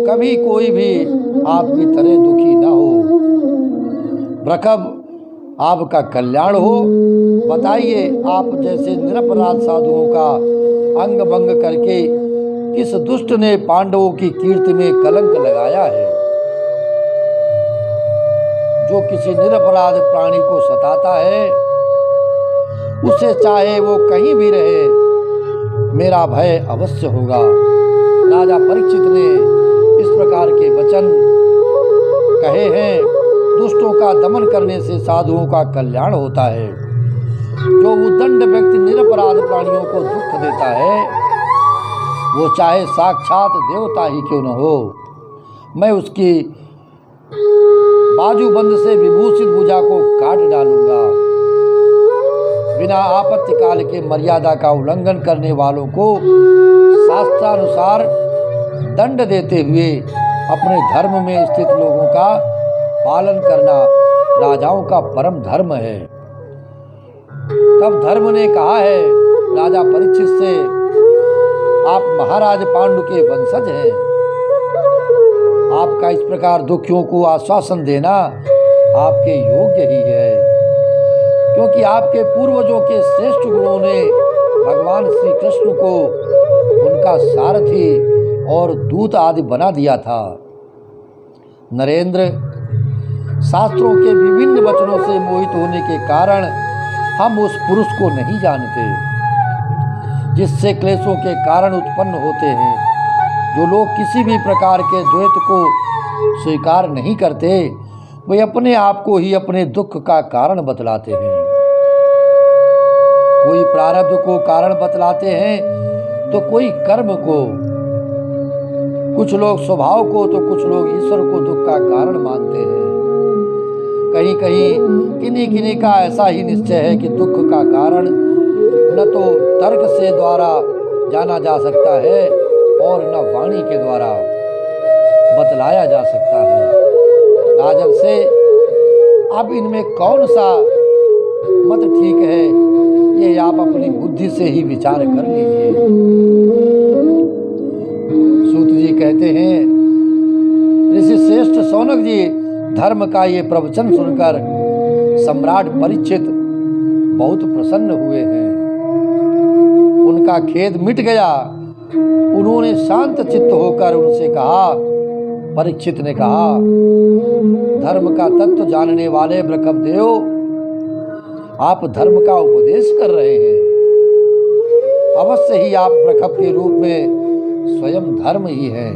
कभी कोई भी आपकी तरह दुखी ना हो। ब्रखब, आपका कल्याण हो। बताइए, आप जैसे निरपराध साधुओं का अंग भंग करके किस दुष्ट ने पांडवों की कीर्ति में कलंक लगाया है। जो किसी निरपराध प्राणी को सताता है, उसे चाहे वो कहीं भी रहे, मेरा भय अवश्य होगा। राजा परीक्षित ने इस प्रकार के वचन कहे हैं। दुष्टों का दमन करने से साधुओं का कल्याण होता है। जो उद्दंड व्यक्ति निरपराध प्राणियों को दुख देता है, वो चाहे साक्षात देवता ही क्यों न हो, मैं उसकी बाजूबंद से विभूषित भुजा को काट डालूंगा। बिना आपत्ति काल के मर्यादा का उल्लंघन करने वालों को शास्त्रानुसार दंड देते हुए अपने धर्म में स्थित लोगों का पालन करना राजाओं का परम धर्म है। तब धर्म ने कहा है राजा परीक्षित से, आप महाराज पांडु के वंशज हैं। आपका इस प्रकार दुखियों को आश्वासन देना आपके योग्य ही है, क्योंकि आपके पूर्वजों के श्रेष्ठ गुरुओं ने भगवान श्री कृष्ण को उनका सारथी और दूत आदि बना दिया था। नरेंद्र, शास्त्रों के विभिन्न वचनों से मोहित होने के कारण हम उस पुरुष को नहीं जानते जिससे क्लेशों के कारण उत्पन्न होते हैं। जो लोग किसी भी प्रकार के द्वैत को स्वीकार नहीं करते, वे अपने आप को ही अपने दुख का कारण बतलाते हैं। कोई प्रारब्ध को कारण बतलाते हैं तो कोई कर्म को, कुछ लोग स्वभाव को तो कुछ लोग ईश्वर को दुख का कारण मानते हैं। कहीं कहीं किन्हीं किन्हीं का ऐसा ही निश्चय है कि दुख का कारण न तो तर्क से द्वारा जाना जा सकता है और न वाणी के द्वारा बतलाया जा सकता है। राजन से अब इनमें कौन सा मत ठीक है, ये आप अपनी बुद्धि से ही विचार कर लीजिए। सूत जी कहते हैं, ऋषि श्रेष्ठ शौनक जी, धर्म का ये प्रवचन सुनकर सम्राट परीक्षित बहुत प्रसन्न हुए हैं। उनका खेद मिट गया। उन्होंने शांत चित्त होकर उनसे कहा, परीक्षित ने कहा, धर्म का तत्व जानने वाले ब्रह्मदेव, आप धर्म का उपदेश कर रहे हैं। अवश्य ही आप ब्रह्म के रूप में स्वयं धर्म ही हैं।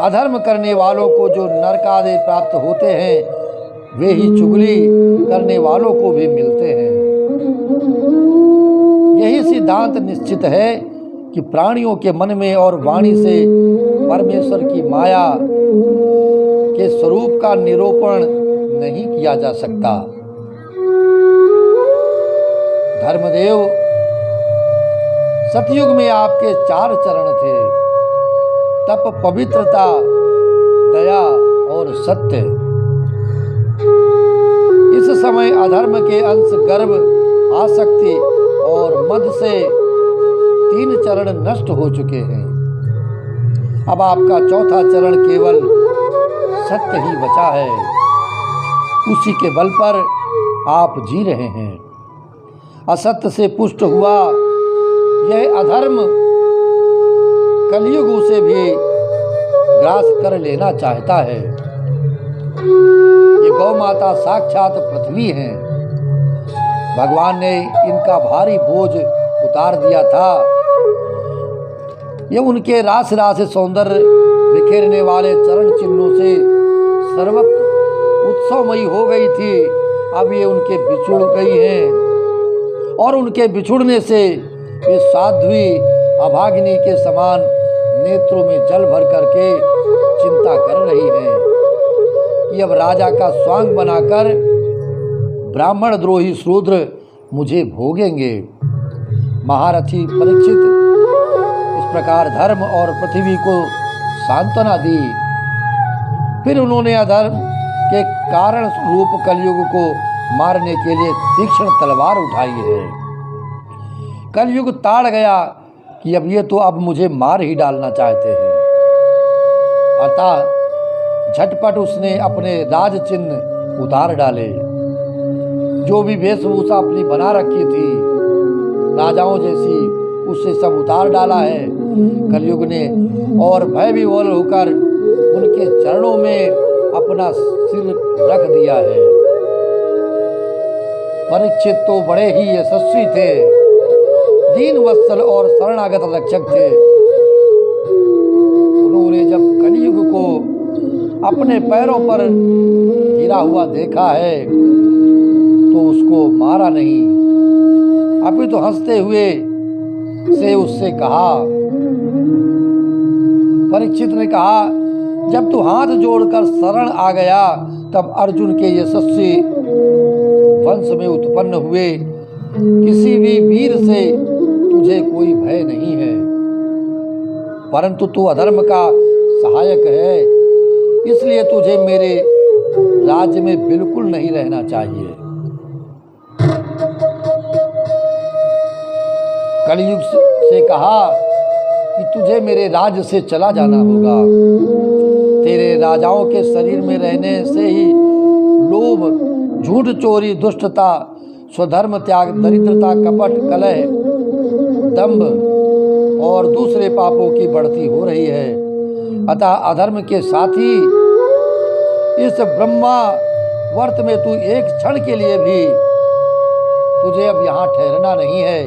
अधर्म करने वालों को जो नरक आदि प्राप्त होते हैं, वे ही चुगली करने वालों को भी मिलते हैं। यही सिद्धांत निश्चित है कि प्राणियों के मन में और वाणी से परमेश्वर की माया के स्वरूप का निरूपण नहीं किया जा सकता। धर्मदेव, सतयुग में आपके 4 चरण थे, तप, पवित्रता, दया और सत्य। इस समय अधर्म के अंश गर्व, आसक्ति और मद से 3 चरण नष्ट हो चुके हैं। अब आपका 4था चरण केवल सत्य ही बचा है। उसी के बल पर आप जी रहे हैं। असत्य से पुष्ट हुआ यह अधर्म कलयुग उसे भी ग्रास कर लेना चाहता है। ये गौ माता साक्षात पृथ्वी है। भगवान ने इनका भारी बोझ उतार दिया था। ये उनके रास रास सौंदर्य बिखेरने वाले चरण चिन्हों से सर्वत्र उत्सवमयी हो गई थी। अब ये उनके बिछुड़ गई हैं और उनके बिछुड़ने से वे साध्वी अभागिनी के समान नेत्रों में जल भर करके चिंता कर रही हैं कि अब राजा का स्वांग बनाकर ब्राह्मण द्रोही शूद्र मुझे भोगेंगे। महारथी परीक्षित इस प्रकार धर्म और पृथ्वी को सांत्वना दी। फिर उन्होंने अधर्म के कारण रूप कलयुग को मारने के लिए तीक्ष्ण तलवार उठाई है। कलयुग ताड़ गया कि अब ये तो अब मुझे मार ही डालना चाहते हैं। अतः झटपट उसने अपने राज चिन्ह उतार डाले। जो भी वेशभूषा अपनी बना रखी थी राजाओं जैसी उससे सब उतार डाला है कलयुग ने, और भय विह्वल होकर उनके चरणों में अपना सिर रख दिया है। परीक्षित तो बड़े ही यशस्वी थे, दीन वत्सल और शरणागत रक्षक थे। उन्होंने जब कलयुग को अपने पैरों पर गिरा हुआ देखा है तो उसको मारा नहीं, अभी तो हंसते हुए से उससे कहा, परीक्षित ने कहा, जब तू हाथ जोड़कर शरण आ गया तब अर्जुन के यशस्वी वंश में उत्पन्न हुए किसी भी वीर से तुझे कोई भय नहीं है, परंतु तू अधर्म का सहायक है, इसलिए तुझे मेरे राज्य में बिल्कुल नहीं रहना चाहिए। कलयुग से कहा कि तुझे मेरे राज्य से चला जाना होगा। तेरे राजाओं के शरीर में रहने से ही लोभ, झूठ, चोरी, दुष्टता, स्वधर्म त्याग, दरिद्रता, कपट, कलह, दंभ और दूसरे पापों की बढ़ती हो रही है। अतः अधर्म के साथ ही इस ब्रह्मा वर्त में तू एक क्षण के लिए भी तुझे अब यहाँ ठहरना नहीं है,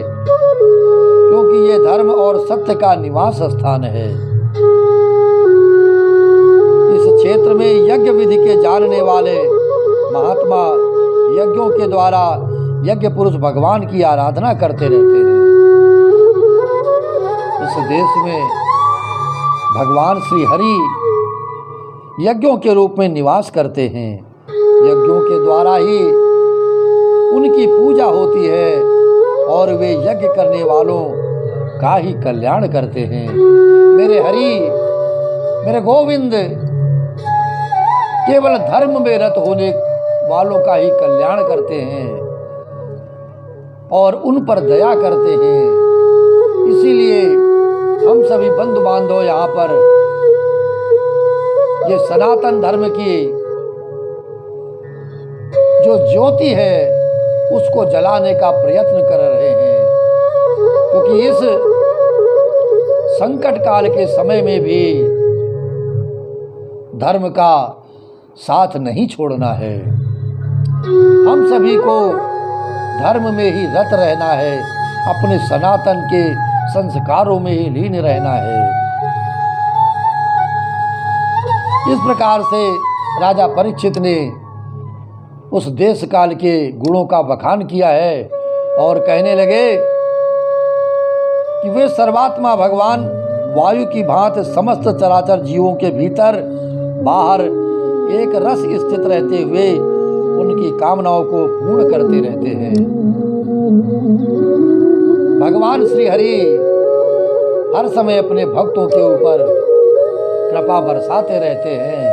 क्योंकि ये धर्म और सत्य का निवास स्थान है। इस क्षेत्र में यज्ञ विधि के जानने वाले महात्मा यज्ञों के द्वारा यज्ञ पुरुष भगवान की आराधना करते रहते हैं। इस देश में भगवान श्री हरि यज्ञों के रूप में निवास करते हैं। यज्ञों के द्वारा ही उनकी पूजा होती है और वे यज्ञ करने वालों का ही कल्याण करते हैं। मेरे हरि, मेरे गोविंद केवल धर्म में रत होने वालों का ही कल्याण करते हैं और उन पर दया करते हैं। इसीलिए हम सभी बंधु बांधव यहाँ पर ये सनातन धर्म की जो ज्योति है उसको जलाने का प्रयत्न कर रहे हैं, क्योंकि इस संकट काल के समय में भी धर्म का साथ नहीं छोड़ना है। हम सभी को धर्म में ही रत रहना है, अपने सनातन के संस्कारों में ही लीन रहना है। इस प्रकार से राजा परीक्षित ने उस देश काल के गुणों का बखान किया है और कहने लगे कि वे सर्वात्मा भगवान वायु की भांति समस्त चराचर जीवों के भीतर बाहर एक रस स्थित रहते हुए उनकी कामनाओं को पूर्ण करते रहते हैं। भगवान श्री हरि हर समय अपने भक्तों के ऊपर कृपा बरसाते रहते हैं।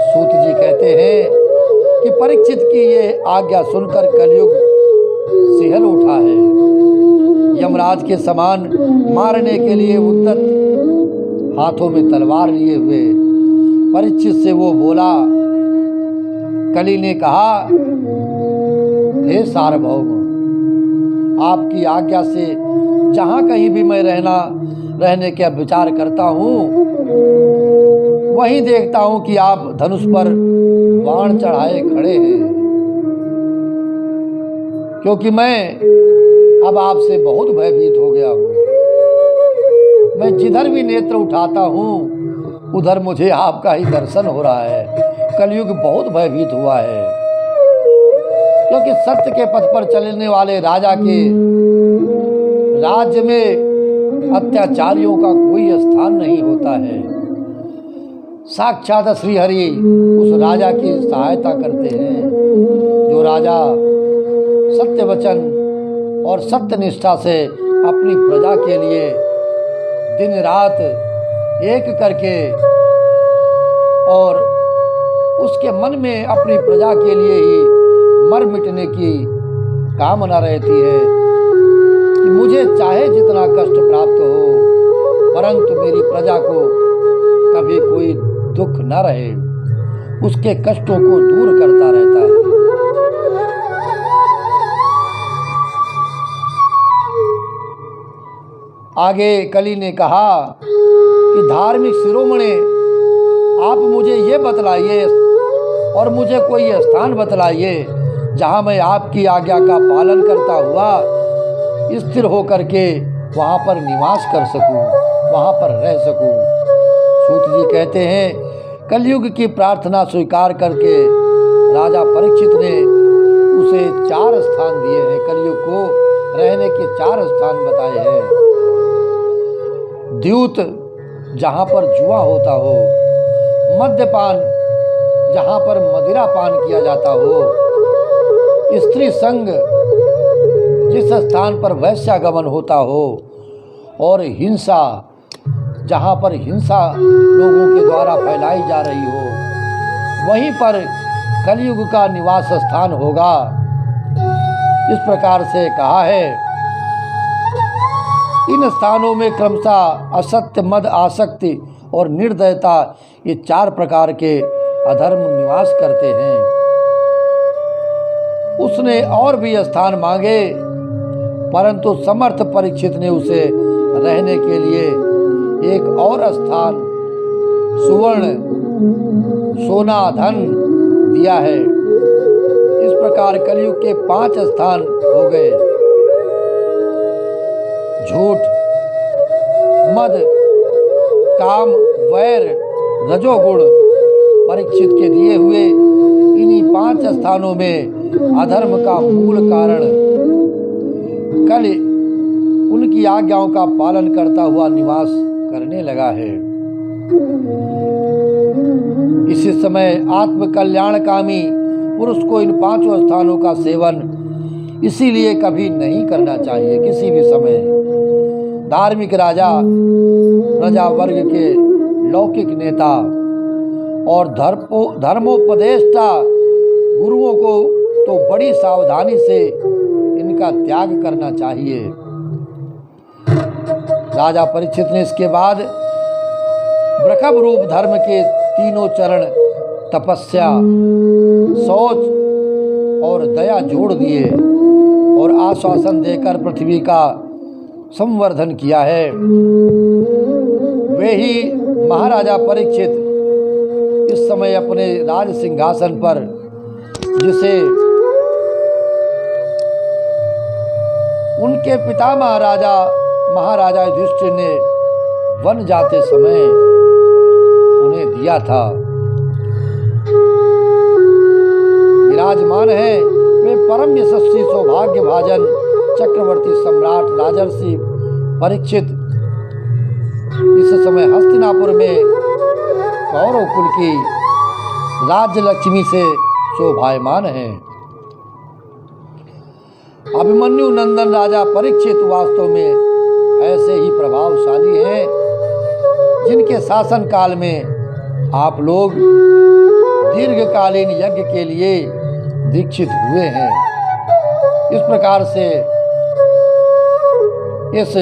सूत जी कहते हैं कि परीक्षित की ये आज्ञा सुनकर कलयुग सिहर उठा है। यमराज के समान मारने के लिए उद्यत हाथों में तलवार लिए हुए परीक्षित से वो बोला। कली ने कहा, हे सार्वभौम, आपकी आज्ञा से जहाँ कहीं भी मैं रहने का विचार करता हूँ वहीं देखता हूँ कि आप धनुष पर बाण चढ़ाए खड़े हैं, क्योंकि मैं अब आपसे बहुत भयभीत हो गया हूँ। मैं जिधर भी नेत्र उठाता हूँ उधर मुझे आपका ही दर्शन हो रहा है। कलयुग बहुत भयभीत हुआ है, क्योंकि सत्य के पथ पर चलने वाले राजा के राज्य में अत्याचारियों का कोई स्थान नहीं होता है। साक्षात श्री हरि उस राजा की सहायता करते हैं जो राजा सत्य वचन और सत्य निष्ठा से अपनी प्रजा के लिए दिन रात एक करके और उसके मन में अपनी प्रजा के लिए ही मर मिटने की कामना रहती है कि मुझे चाहे जितना कष्ट प्राप्त हो परंतु मेरी प्रजा को कभी कोई दुख न रहे, उसके कष्टों को दूर करता रहता है। आगे कली ने कहा कि धार्मिक शिरोमणि, आप मुझे ये बतलाइए और मुझे कोई स्थान बतलाइए जहाँ मैं आपकी आज्ञा का पालन करता हुआ स्थिर होकर के वहाँ पर निवास कर सकूँ, वहाँ पर रह सकूँ। सूत जी कहते हैं, कलयुग की प्रार्थना स्वीकार करके राजा परीक्षित ने उसे 4 स्थान दिए हैं। कलयुग को रहने के 4 स्थान बताए हैं। द्यूत, जहाँ पर जुआ होता हो, मद्यपान, जहाँ पर मदिरा पान किया जाता हो, स्त्री संग, जिस स्थान पर वैश्यागमन होता हो, और हिंसा, जहाँ पर हिंसा लोगों के द्वारा फैलाई जा रही हो, वहीं पर कलयुग का निवास स्थान होगा। इस प्रकार से कहा है। इन स्थानों में क्रमशः असत्य, मद, आसक्ति और निर्दयता, ये 4 प्रकार के अधर्म निवास करते हैं। उसने और भी स्थान मांगे, परंतु समर्थ परीक्षित ने उसे रहने के लिए एक और स्थान, सुवर्ण, सोना, धन दिया है। इस प्रकार कलयुग के 5 स्थान हो गए। झूठ, मद, काम, वैर, रजोगुण परीक्षित के दिए हुए इन्हीं 5 स्थानों में अधर्म का मूल कारण कल उनकी आज्ञाओं का पालन करता हुआ निवास करने लगा है। इसी समय आत्म कल्याणकामी पुरुष को इन 5 स्थानों का सेवन इसीलिए कभी नहीं करना चाहिए। किसी भी समय धार्मिक राजा, प्रजा वर्ग के लौकिक नेता और धर्मोपदेष्टा गुरुओं को तो बड़ी सावधानी से इनका त्याग करना चाहिए। राजा परीक्षित ने इसके बाद ब्रह्म रूप धर्म के 3 चरण, तपस्या, शौच और दया जोड़ दिए और आश्वासन देकर पृथ्वी का संवर्धन किया है। वे ही महाराजा परीक्षित इस समय अपने राज सिंहासन पर, जिसे उनके पिता महाराजा युधिष्ठिर ने वन जाते समय उन्हें दिया था, विराजमान है। वे परम यशस्वी, सौभाग्य भाजन चक्रवर्ती सम्राट राजर्षि परीक्षित इस समय हस्तिनापुर में कौरव कुल की राज्य लक्ष्मी से शोभायमान है। अभिमन्यु नंदन राजा परीक्षित वास्तव में ऐसे ही प्रभावशाली हैं, जिनके शासन काल में आप लोग दीर्घकालीन यज्ञ के लिए दीक्षित हुए हैं। इस प्रकार से इस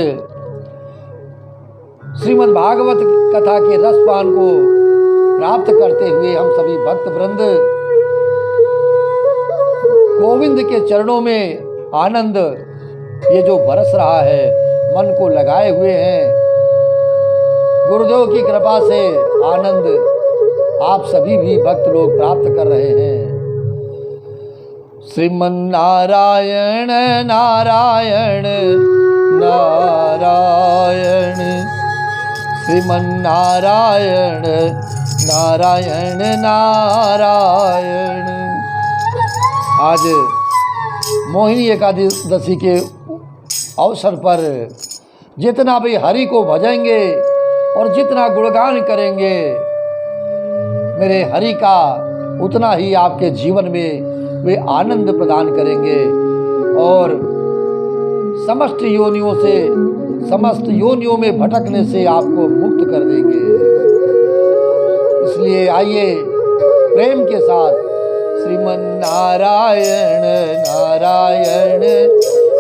श्रीमद् भागवत कथा के रसपान को प्राप्त करते हुए हम सभी भक्त वृंद गोविंद के चरणों में आनंद ये जो बरस रहा है, मन को लगाए हुए हैं। गुरुदेव की कृपा से आनंद आप सभी भी भक्त लोग प्राप्त कर रहे हैं। श्रीमन्नारायण नारायण नारायण, श्रीमन्नारायण नारायण नारायण। आज मोहिनी एकादशी के अवसर पर जितना भी हरि को भजेंगे और जितना गुणगान करेंगे मेरे हरि का, उतना ही आपके जीवन में वे आनंद प्रदान करेंगे और समस्त योनियों में भटकने से आपको मुक्त कर देंगे। इसलिए आइए प्रेम के साथ श्रीमन्नारायण नारायण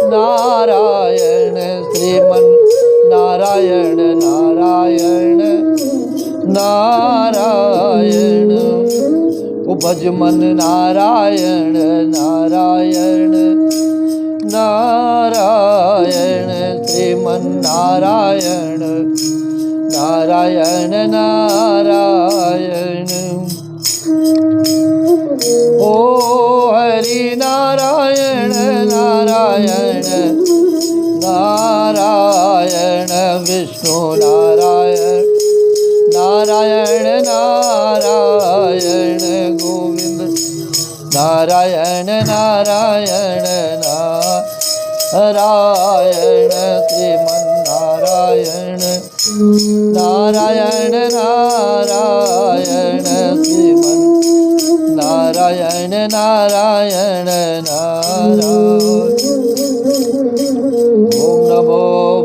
नारायण, श्रीमन्नारायण नारायण नारायण, भज मन नारायण नारायण नारायण, श्रीमन् नारायण नारायण नारायण। ओ हरि नारायण नारायण नारायण। विष्णु नारायण नारायण नारायण। गोविंद नारायण नारायण नारायण। श्रीमन्नारायण नारायण नारायण। श्रीमन्नारायण नारायण नारायण। ओम नमो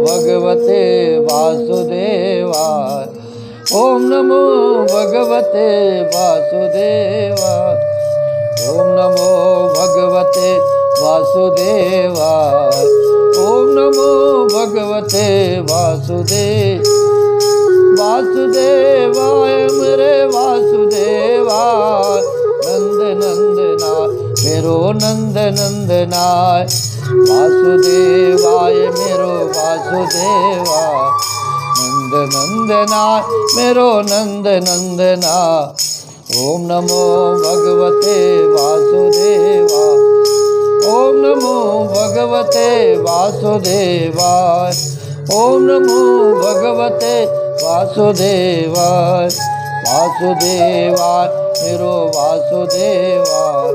भगवते वासुदेवाय। ओम नमो भगवते वासुदेवाय। ओम नमो भगवते वासुदेवाय। ओम नमो भगवते वासुदेवाय मेरे वासुदेवाय। नंद नंदनाय मेरो नंद नंदनाय। वासुदेवाय मेरो वासुदेवाय। नंद नंदनाय मेरो नंद नंदनाय। ओम नमो भगवते वासुदेवाय। ओम नमो भगवते वासुदेवाय। ओम नमो भगवते वासुदेवाय। वासुदेवाय मेरो वासुदेवाय।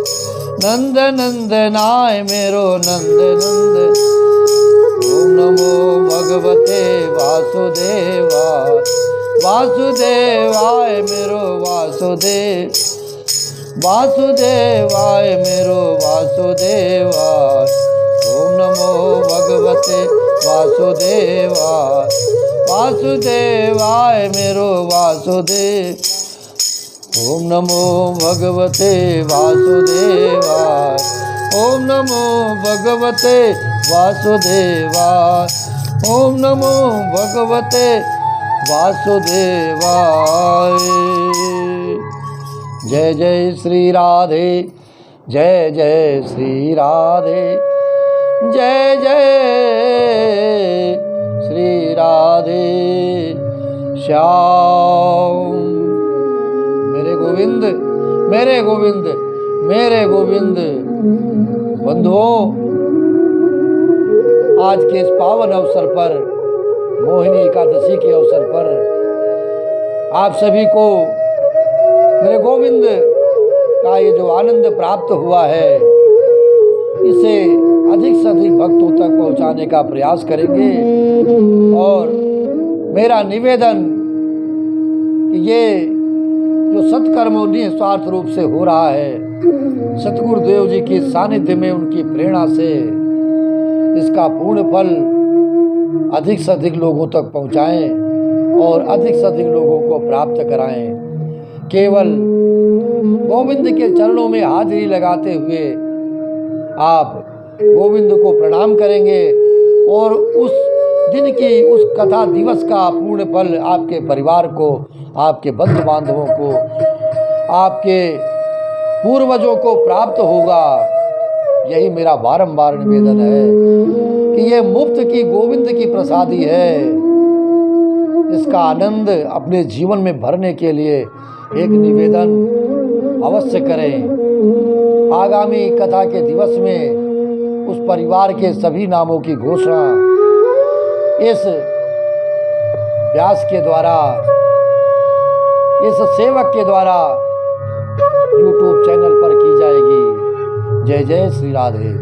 नंद नंदनाय मेरो नंद नंद। ओम नमो भगवते वासुदेवाय। वासुदेवाय मेरो वासुदेवाय मेरो वासुदेवाय। ओम नमो भगवते वासुदेवाय। वासुदेवाय मेरो ओम नमो भगवते वासुदेवाय। ओम नमो भगवते वासुदेवाय। ओम नमो भगवते वासुदेवाय। जय जय श्री राधे। जय जय श्री राधे। जय जय श्री राधे श्याम। मेरे गोविंद मेरे गोविंद मेरे गोविंद। बंधुओं, आज के इस पावन अवसर पर, मोहिनी एकादशी के अवसर पर, आप सभी को मेरे गोविंद का ये जो आनंद प्राप्त हुआ है, इसे अधिक से अधिक भक्तों तक पहुंचाने का प्रयास करेंगे। और मेरा निवेदन कि ये जो सत्कर्म निस्वार्थ रूप से हो रहा है, सतगुरुदेव जी की सानिध्य में उनकी प्रेरणा से इसका पूर्ण फल अधिक से अधिक लोगों तक पहुंचाएं और अधिक से अधिक लोगों को प्राप्त कराएं। केवल गोविंद के चरणों में हाजिरी लगाते हुए आप गोविंद को प्रणाम करेंगे और उस दिन की, उस कथा दिवस का पूर्ण फल आपके परिवार को, आपके बंधु बांधवों को, आपके पूर्वजों को प्राप्त होगा। यही मेरा बारंबार निवेदन है कि ये मुफ्त की गोविंद की प्रसादी है। इसका आनंद अपने जीवन में भरने के लिए एक निवेदन अवश्य करें। आगामी कथा के दिवस में उस परिवार के सभी नामों की घोषणा इस व्यास के द्वारा, इस सेवक के द्वारा YouTube चैनल पर की जाएगी। जय जय श्री राधे।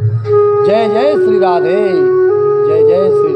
जय जय श्री राधे। जय जय श्री